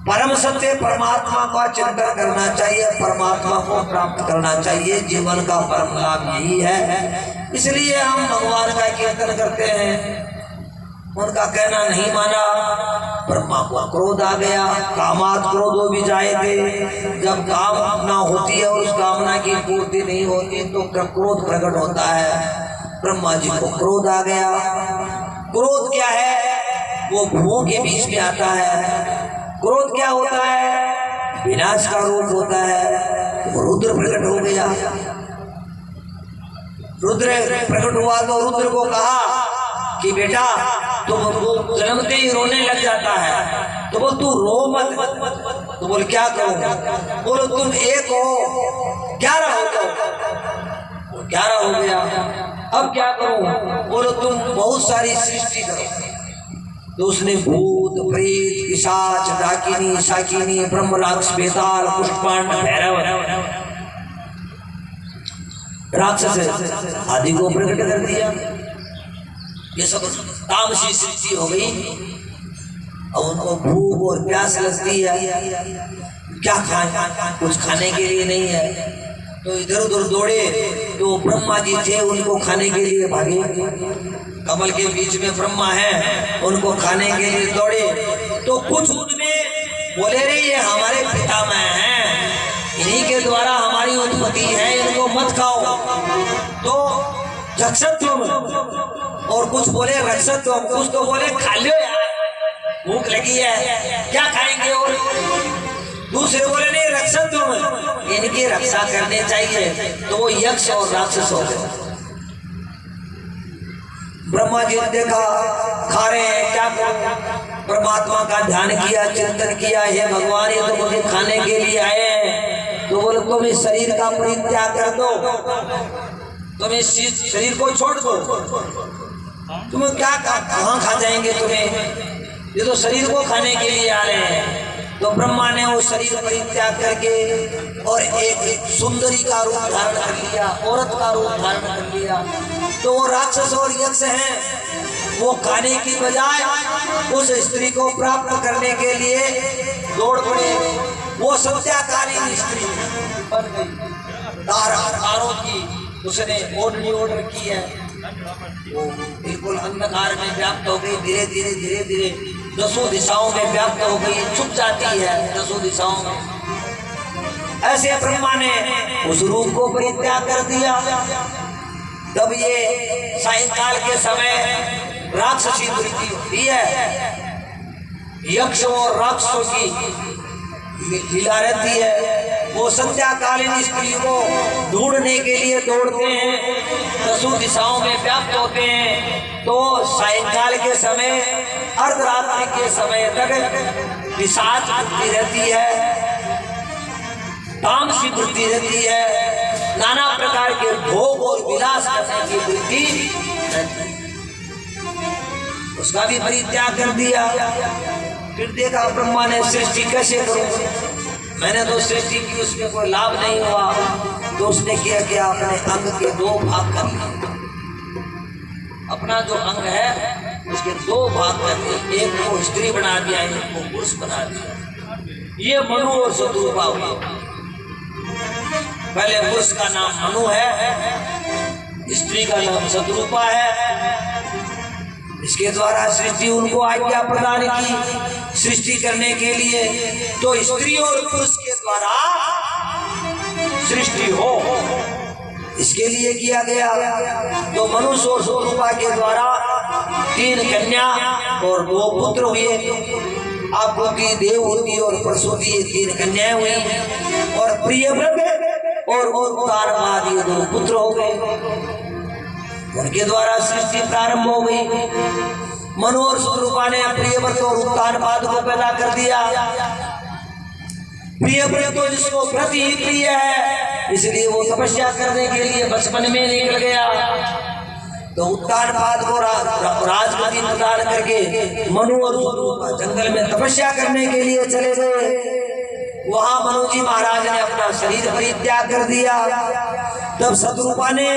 परम सत्य परमात्मा का चिंतन करना चाहिए, परमात्मा को प्राप्त करना चाहिए। जीवन का परम लाभ यही है। इसलिए हम भगवान का कीर्तन करते हैं। उनका कहना नहीं माना, ब्रह्मा को क्रोध आ गया। कामात क्रोधो भी जाए थे। जब कामना होती है और उस कामना की पूर्ति नहीं होती तो क्रोध प्रकट होता है। ब्रह्मा जी को क्रोध आ गया। क्रोध क्या है? वो भूओं के बीच में आता है। क्रोध क्या होता है? विनाश का रूप होता है। वो रुद्र प्रकट हो गया। रुद्र प्रकट हुआ तो रुद्र को कहा कि बेटा तुम जन्मते ही रोने लग जाता है, तो बोल तू रो मत। तो बोल क्या करूं? बोलो तुम 1 हो, 11 हो जाओ। 11 हो गया, अब क्या करूं? बोलो तुम बहुत सारी सृष्टि करो। तो उसने भूत प्रेत पिशाच डाकिनी शाकिनी ब्रह्म राक्षस बेताल पुष्पांड भैरव राक्षस आदि को प्रकट कर दिया। ये सब तामसी सृष्टि हो गई। अब उनको भूख और प्यास लगती है, क्या खाएं? कुछ खाने के लिए नहीं है, तो इधर उधर दौड़े। तो ब्रह्मा जी थे, उनको खाने के लिए भागे। कमल के बीच में ब्रह्मा है, उनको खाने के लिए दौड़े। तो कुछ उनमें बोले रे ये हमारे पितामह हैं, इन्हीं के द्वारा हमारी उत्पत्ति है, इनको मत खाओ। तो जक्षत तुम, और कुछ बोले रक्षत तुम, कुछ तो बोले खा लो यार, भूख लगी है, क्या खाएंगे? और दूसरे बोले नहीं रक्षत तुम, इनकी रक्षा करनी चाहिए। तो वो यक्ष और राक्षस हो गए। ब्रह्मा जी ने देखा खा रहे हैं, क्या करूं? परमात्मा का ध्यान किया, चिंतन किया, हे भगवान ये तो मुझे खाने के लिए आए हैं। तो बोले तुम इस शरीर का परित्याग कर दो, तुम इस शरीर को छोड़ दो। तुम क्या कहाँ खा जाएंगे? तुम्हें ये तो शरीर को खाने के लिए आ रहे हैं। तो ब्रह्मा ने वो शरीर परित्याग करके और एक सुंदरी का रूप धारण कर लिया, औरत का रूप धारण कर लिया। तो वो राक्षस और यक्ष हैं, वो खाने की बजाय उस स्त्री को प्राप्त करने के लिए दौड़ पड़े। वो सत्याकालीन स्त्री बन गई, तारों की उसने ओढ़नी ओढ़ रखी है, वो बिल्कुल अंधकार में व्याप्त हो गई। धीरे धीरे धीरे धीरे दसों दिशाओं में व्याप्त हो गई, छुप जाती है दसों दिशाओं में। ऐसे ब्रह्मा ने उस रूप को परित्याग कर दिया। तब ये सायंकाल के समय राक्षसी वृत्ति होती है, यक्ष और राक्षसों की लीला रहती है। वो संध्याकालीन स्त्री को ढूंढने के लिए दौड़ते हैं, दसों दिशाओं में व्याप्त होते हैं। तो सायंकाल के समय, अर्धरात्रि के समय तक पिशाच वृत्ति रहती है, तामसी वृत्ति रहती है, नाना प्रकार के भोग और विलास करने की वृत्ति रहती है। उसका भी परित्याग कर दिया। फिर देखा ब्रह्मा ने सृष्टि कैसे करूं, मैंने तो सृष्टि की, उसमें कोई लाभ नहीं हुआ। तो उसने किया कि अपने अंग के दो भाग कर लिए, अपना जो अंग है उसके दो भाग कर दिए, एक को स्त्री बना दिया, एक को पुरुष बना दिया। ये मनु और शत्रुपा हुआ। पहले पुरुष का नाम मनु है, स्त्री का नाम शत्रुपा है। इसके द्वारा सृष्टि उनको आज्ञा प्रदान की सृष्टि करने के लिए, तो स्त्री और पुरुष के द्वारा सृष्टि हो, इसके लिए किया गया। तो मनुष्य और शत्रुपा के द्वारा 3 कन्या और 2 पुत्र हुए। आकृति, देवहूति और प्रसूति, ये 3 कन्याएं हुई। और प्रियव्रत और उत्तानपाद, ये 2 पुत्र हो गए। उनके द्वारा सृष्टि प्रारंभ हो गई। मनु और शत्रुपा ने प्रियव्रत और उत्तानपाद को पैदा कर दिया। प्रियव्रत तो जिसको प्रति ही प्रिय है, इसलिए वो तपस्या करने के लिए बचपन में निकल गया। तो उत्तानपाद को राजगद्दी प्रदान करके मनु और शत्रुपा जंगल में तपस्या करने के लिए चले गए। वहां मनु जी महाराज ने अपना शरीर परित्याग कर दिया। तब शत्रुपा ने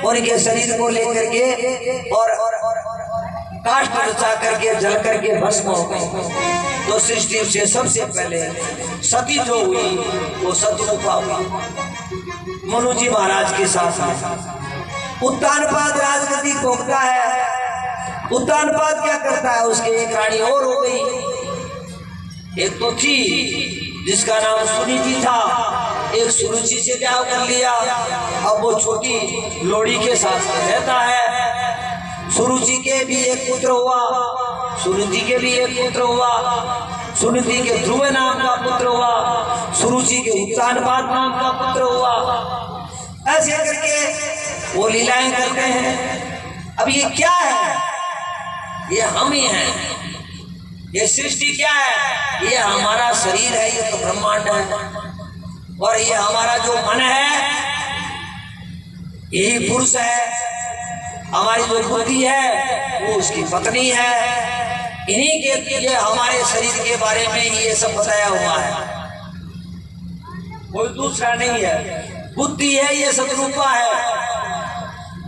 उनके शरीर को लेकर के और काष्ठ रचा करके जल करके भस्म हो गए। तो सृष्टि से सबसे पहले सती जो हुई वो शत्रुपा हुई मनु जी महाराज के साथ में। उत्तानपाद राजगद्दी भोगता है। उत्तानपाद क्या करता है, उसके एक रानी और हो गई। एक तो थी जिसका नाम सुनीति था, एक सुरुचि से ब्याह कर लिया। अब वो छोटी लोड़ी के साथ रहता है। सुरुचि के भी एक पुत्र हुआ, सुनीति के भी एक पुत्र हुआ। सुनीति के ध्रुव नाम का पुत्र हुआ, सुरुचि के उत्तानपाद नाम का पुत्र हुआ। ऐसे करके वो लीलाएं करते हैं। अब ये क्या है, ये हम ही हैं। ये सृष्टि क्या है, ये हमारा शरीर है, ये तो ब्रह्मांड है। और ये हमारा जो मन है यही पुरुष है। हमारी जो बुद्धि है वो उसकी पत्नी है। इन्हीं के लिए हमारे शरीर के बारे में ये सब बताया हुआ है, कोई दूसरा नहीं है। बुद्धि है ये शत्रुपा है,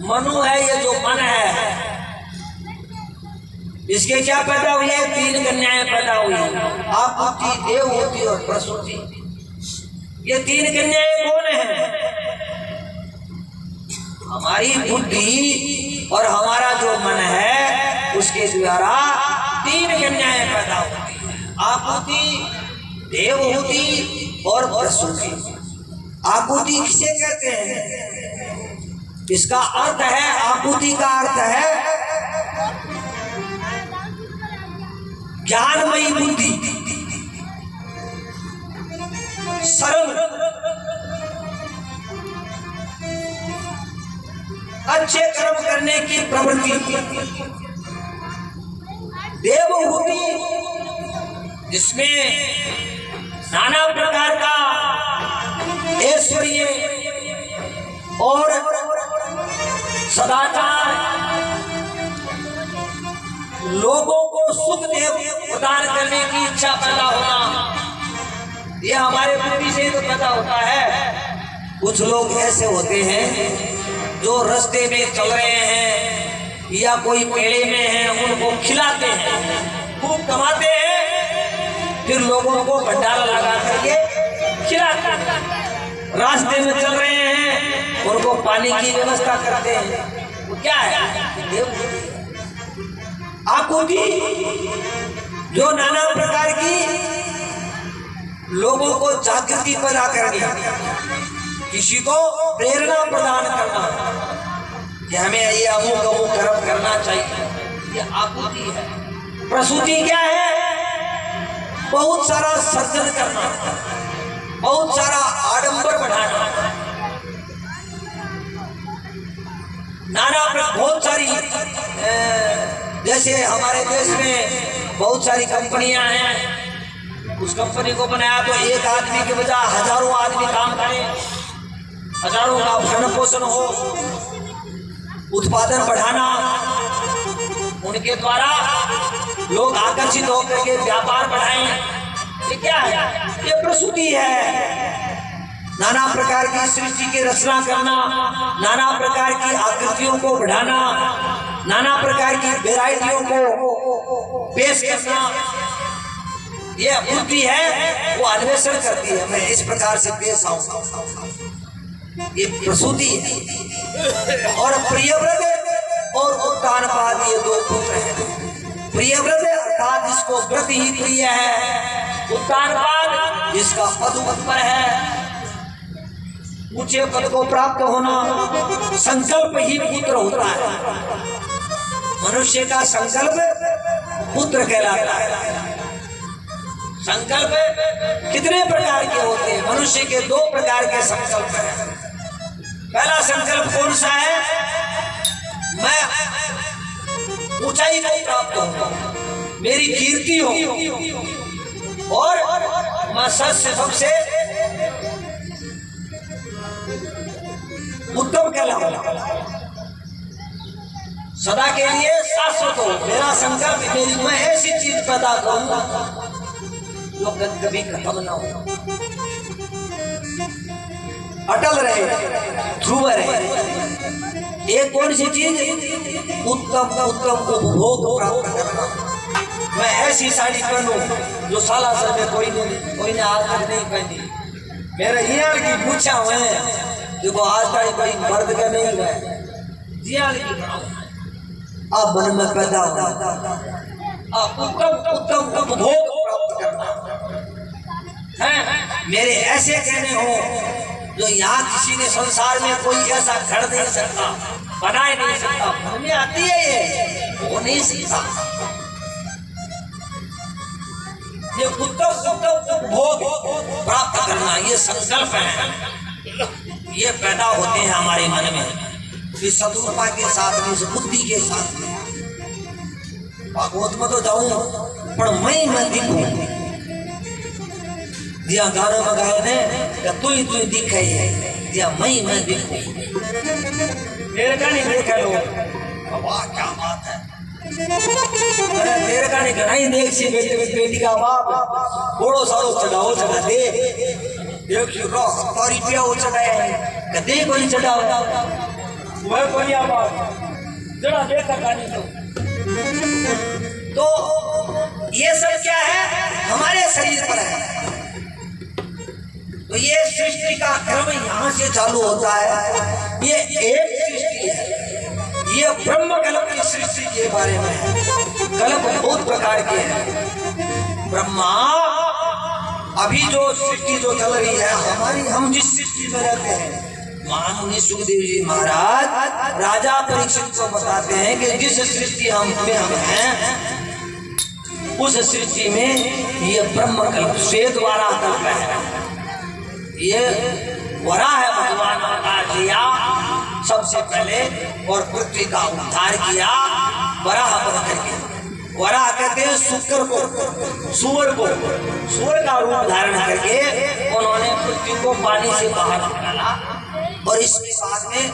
मनु है ये जो मन है। इसके क्या पैदा हुई है, 3 कन्याएं पैदा हुई, आकृति, देवहूति और प्रसूति। ये 3 कन्याएं कौन है, हमारी बुद्धि और हमारा जो मन है उसके द्वारा 3 कन्याएं पैदा होती हैं, आकृति, देवहूति और प्रसूति। आकृति किसे कहते हैं, इसका अर्थ है, आकृति का अर्थ है ज्ञानमयी बुद्धि, सरल, अच्छे कर्म करने की प्रवृत्ति। देवहूति जिसमें नाना प्रकार का ऐश्वर्य और सदाचार, लोगों को सुख प्रदान करने की इच्छा पैदा होना, ये हमारे बुद्धि से तो पैदा होता है। कुछ लोग ऐसे होते हैं जो रास्ते में चल रहे हैं या कोई मेले में है, उनको खिलाते हैं, खूब कमाते हैं, फिर लोगों को भंडारा लगा करके खिलाते हैं। रास्ते में चल रहे हैं, उनको पानी की व्यवस्था करते हैं। वो क्या है? आकुति, जो नाना प्रकार की लोगों को जागृति पैदा करनी, किसी को प्रेरणा प्रदान करना कि हमें ये अमुक अमुक कर्म करना चाहिए, ये आकुति है। प्रसूति क्या है? बहुत सारा सर्जन करना, बहुत सारा आडंबर बढ़ाना, नाना बहुत सारी, जैसे हमारे देश में बहुत सारी कंपनियां हैं, उस कंपनी को बनाया तो एक आदमी के बजाय हजारों आदमी काम करें, हजारों का भरण पोषण हो, उत्पादन बढ़ाना, उनके द्वारा लोग आकर्षित होकर के व्यापार बढ़ाएं। ये क्या है? ये प्रसूति है। नाना प्रकार की सृष्टि की रचना करना, नाना प्रकार की आकृतियों को बढ़ाना, नाना प्रकार की वैरायटियों को पेश करना, ये बुद्धि है, वो अन्वेषण करती है, मैं इस प्रकार से पेश आऊं, ये प्रसूति है। और प्रियव्रत और उत्तानपाद, ये दो पुत्र हैं। प्रियव्रत अर्थात जिसको व्रत ही प्रिय है, उत्तानपाद जिसका पद पर है, ऊंचे पद को प्राप्त होना, संकल्प ही पुत्र होता है। मनुष्य का संकल्प पुत्र कहलाता है। संकल्प कितने प्रकार के होते हैं? मनुष्य के दो प्रकार के संकल्प हैं। पहला संकल्प कौन सा है? मैं ऊंचाई को प्राप्त हूं, मेरी कीर्ति हो और मैं सबसे उत्तम कहलाऊं, सदा के लिए शाश्वत हो। मेरा संकल्प, मेरी मैं ऐसी चीज पैदा करूंगा जो कभी खत्म ना हो, अटल रहे, ध्रुव रहे। एक कौन सी चीज? उत्तम उत्तम उपभोग प्राप्त करना। मैं ऐसी साड़ी पहनूं जो सालासर में कोई ने आज तक नहीं पहनी। मेरे हियाल की पूछा हुए देखो, आज तक कोई मर्द का नहीं हुआ है। जियाल की अब मन में पैदा हुआ, उत्तम उत्तम उपभोग प्राप्त करना है। मेरे ऐसे कहने हो जो यहाँ किसी ने संसार में कोई ऐसा घर नहीं सकता, बना ही नहीं सकता। हमें आती है ये, वो नहीं सीखा। ये उत्तम उत्तम उपभोग प्राप्त करना, ये संकल्प है, ये पैदा होते हैं हमारे मन में, इस सतुरता के साथ में, इस बुद्धि के साथ में। भागवत में तो जाऊं पर मैं दिखूं, जिया गाना में गाए ने तू ही दिखे है, जिया मैं दिखूं। मेरे का नहीं देखा लो, वाह क्या बात है। मेरे का नहीं घना ही देख सी बेटी का बाप बड़ो सारो चढ़ाओ चढ़ा दे, देखियो रो तारी पिया हो चढ़ाए कदे कोई चढ़ाओ वह कोई बात जरा देखा कहानी तो ये सब क्या है? हमारे शरीर पर है। तो ये सृष्टि का क्रम यहाँ से चालू होता है। ये एक सृष्टि है, ये ब्रह्म कल्प की सृष्टि के बारे में है। कल्प बहुत प्रकार के हैं। ब्रह्मा अभी जो सृष्टि जो चल रही है हमारी, हम जिस सृष्टि में रहते हैं, महामुनि सुखदेव जी महाराज राजा परीक्षित को बताते हैं कि जिस सृष्टि हम हैं उस सृष्टि में ये ब्रह्म कल्प श्वेत वाला कल्प है। ये वरा है, भगवान अवतार लिया सबसे पहले और पृथ्वी का उद्धार किया वराह बन करके। वराह कहते हैं शुक्र को, सूअर का रूप धारण करके उन्होंने पृथ्वी को पानी से बाहर निकाला और इसके साथ में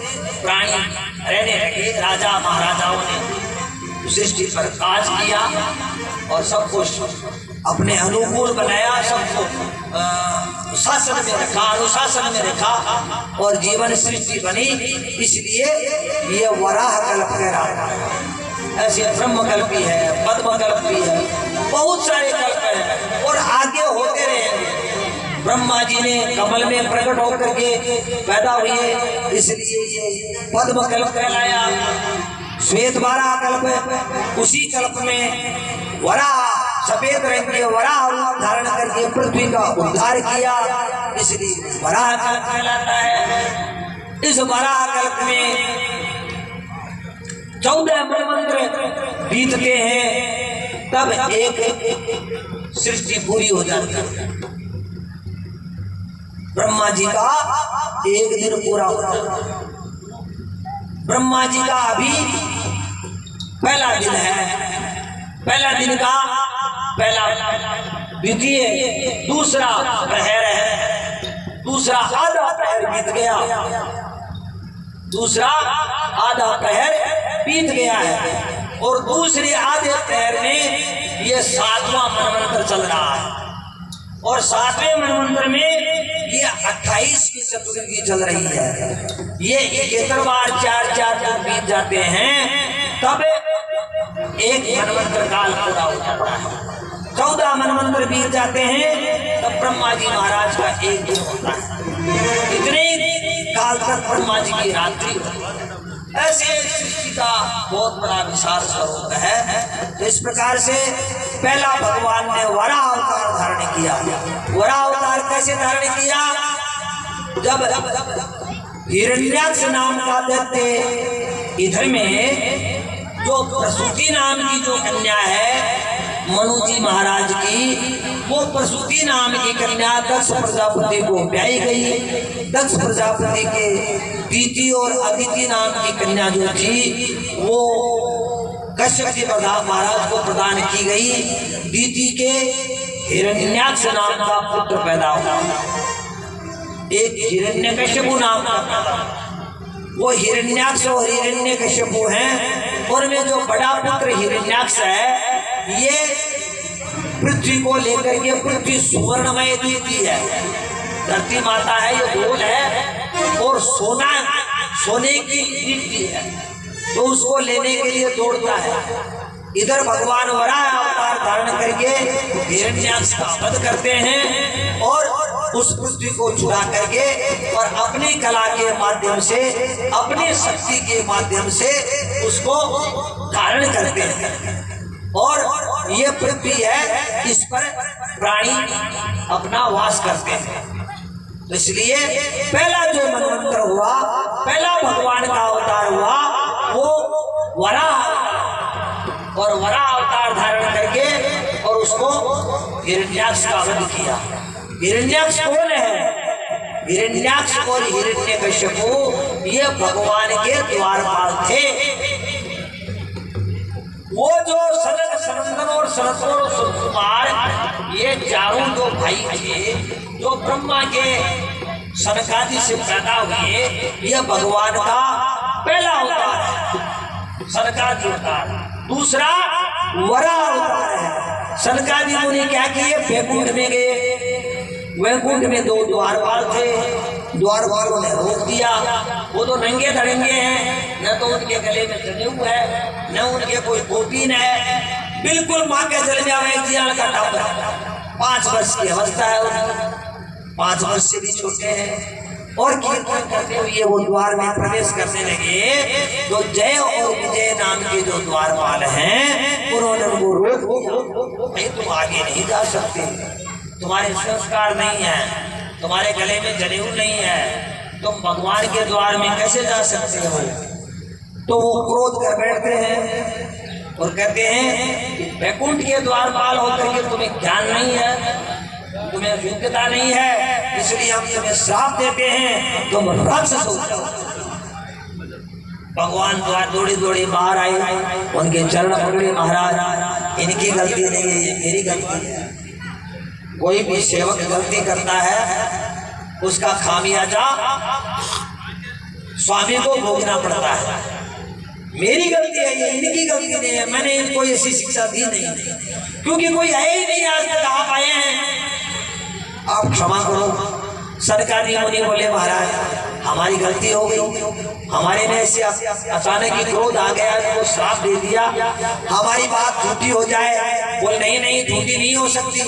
प्राणी रहने लगे। राजा महाराजाओं ने सृष्टि पर काज किया और सब कुछ अपने अनुकूल बनाया, सबको शासन में रखा, अनुशासन में रखा और जीवन सृष्टि बनी। इसलिए ये वराह कल्प कहलाता है। ऐसे ब्रह्मकल्पी है, पद्मकल्पी है, बहुत सारे कल्प हैं और आगे होते रहेंगे। ब्रह्मा जी ने कमल में प्रकट होकर के पैदा हुए, इसलिए ये पद्मकल्प कहलाया। श्वेत वाराह कल्प, उसी कल्प में वराह सफेद रंग के वराह रूप धारण करके पृथ्वी का उद्धार किया, इसलिए वराह कल्प कहलाता है। इस वराह कल्प में 14 मनवंतर बीतते हैं, तब एक सृष्टि पूरी हो जाती है। ब्रह्मा जी का एक दिन पूरा होता है। ब्रह्मा जी का अभी पहला दिन है, पहला दिन का पहला द्वितीय दूसरा प्रहर है, दूसरा आधा प्रहर बीत गया, दूसरा आधा प्रहर बीत गया है और दूसरे आधे प्रहर में ये 7वां मनवंतर चल रहा है और 7वें मनवंतर में ये 28वीं चतुर्युगी चल रही है। ये 71 बार 4-4 दिन बीत जाते हैं, तब एक मनवंतर काल पूरा हो जाता है। 14 मनवंतर बीत जाते हैं, तब ब्रह्मा जी महाराज का एक दिन होता है। इतने काल तक ब्रह्मा जी की रात्रि होती है। ऐसे सृष्टि का बहुत बड़ा विशाल स्वरूप है। इस प्रकार से पहला भगवान ने वराह अवतार धारण किया। वराह अवतार कैसे धारण किया? जब हिरण्याक्ष नाम का दैत्य इधर में जो प्रसूति नाम की जो कन्या है मनु जी महाराज की, वो प्रसूति नाम की कन्या दक्ष प्रजापति को ब्याही गई। दक्ष प्रजापति के दीति और अदिति नाम की कन्या जो थी वो कश्यप जी महाराज को प्रदान की गई। दीति के हिरण्याक्ष नाम का पुत्र पैदा हुआ, एक हिरण्यकश्यपु नाम का। वो हिरण्याक्ष और हिरण्यकश्यपु हैं, उनमें जो बड़ा पुत्र हिरण्याक्ष है ये पृथ्वी को लेकर के, पृथ्वी सुवर्णमय दीति है, धरती माता है, ये गोल है और सोने की दीति है, तो उसको लेने के लिए दौड़ता है। इधर भगवान वराह अवतार धारण करके हिरण्याक्ष का वध करते हैं और उस पृथ्वी को चुरा करके और अपनी कला के माध्यम से, अपनी शक्ति के माध्यम से उसको धारण करते हैं। और ये पृथ्वी है, इस पर प्राणी अपना वास करते हैं। तो इसलिए पहला जो मनवंतर हुआ, पहला भगवान का अवतार हुआ, वो वराह, और वराह अवतार धारण करके और उसको हिरण्याक्ष का वध किया। हिरण्याक्ष कौन है? हिरण्याक्ष और हिरण्यकश्यपु ये भगवान के द्वारपाल थे। वो जो सनक, सनंदन और सनतसुर और सुकुमार, ये चारों जो भाई थे जो ब्रह्मा के सनकादि से पैदा हुए, ये भगवान का पहला अवतार है, सनकादि अवतार। दूसरा वराह अवतार है। सनकादि मुनि क्या किए? वैकुंठ में गए। वैकुंठ में 2 द्वारपाल थे, द्वारपालों ने रोक दिया। वो तो नंगे धड़ेंगे हैं, न तो उनके गले में जनेऊ है, न उनके कोई गोपीन है, बिल्कुल माँ के जल में आवे का टापर। 5 वर्ष की अवस्था है उनकी, 5 वर्ष से भी छोटे हैं। और कीर्तन करते हुए वो द्वार में प्रवेश करने लगे। तो जय और विजय नाम के जो द्वारपाल हैं उन्होंने उनको रोक दिया, तुम आगे नहीं जा सकते, तुम्हारे संस्कार नहीं है, तुम्हारे गले में जनेऊ नहीं है, तुम भगवान के द्वार में कैसे जा सकते हो? तो वो क्रोध कर बैठते हैं और कहते हैं वैकुंठ के द्वारपाल होकर के तुम्हें ज्ञान नहीं है, तुम्हें योग्यता नहीं है, इसलिए हम तुम्हें श्राप देते हैं, तुम राक्षस हो जाओ। भगवान द्वार दौड़ी दौड़ी बाहर आए, उनके चरण पकड़े, महाराज इनकी गलती नहीं है, ये मेरी गलती है। कोई भी सेवक गलती करता है उसका खामियाजा स्वामी को भोगना पड़ता है। मेरी गलती है, ये इनकी गलती नहीं है, मैंने इनको ऐसी शिक्षा दी नहीं, क्योंकि कोई है ही नहीं आज तक आप आए हैं। आप क्षमा करो। सरकारी मुनि बोले महाराज हमारी गलती हो गई, हमारे में ऐसे अचानक ही क्रोध आ गया, तो श्राप दे दिया, हमारी बात झूठी हो जाए। बोले नहीं नहीं, झूठी नहीं हो सकती,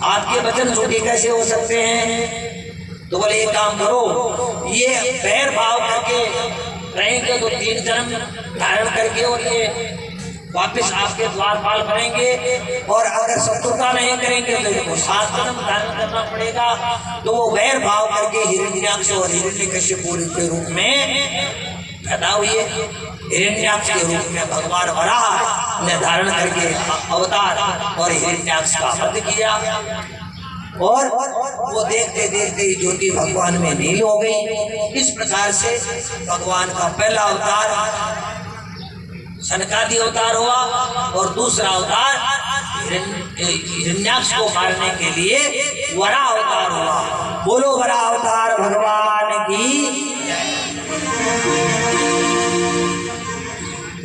आपके वचन झूठे कैसे हो सकते हैं? तो बोले एक काम करो, ये बैर भाव करके रहेंगे तो 3 जन्म धारण करके और ये वापिस आपके द्वारपाल बनेंगे, और अगर शत्रुता नहीं करेंगे तो इनको 7 जन्म धारण करना पड़ेगा। तो वो वैर भाव करके हिरण्याक्ष और हिरण्यकश्यप के रूप में पैदा हुए। हिरण्याक्ष के रूप में भगवान वराह ने धारण करके अवतार और हिरण्याक्ष का वध किया, और वो देखते देखते ज्योति भगवान में लीन हो गई। इस प्रकार से भगवान का पहला अवतार सनकादि अवतार हुआ, और दूसरा अवतार हिरण्याक्ष को मारने के लिए वराह अवतार हुआ। बोलो वराह अवतार भगवान की।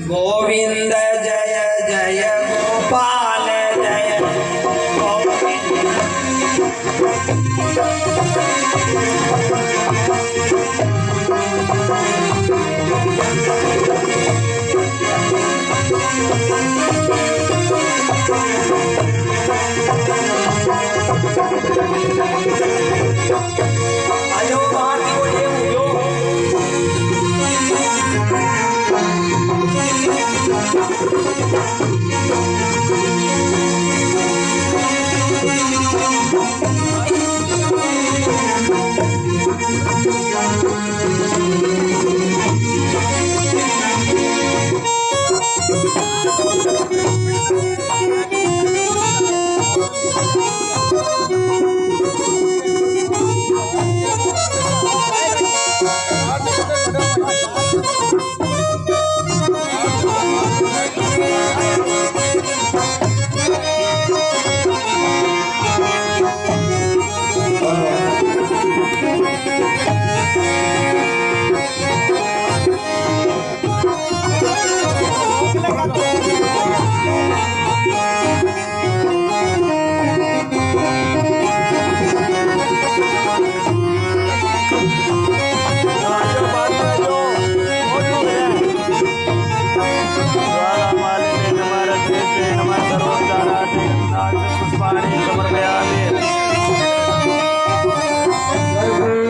गोविंद जय जय गोपाल जय गोविंद।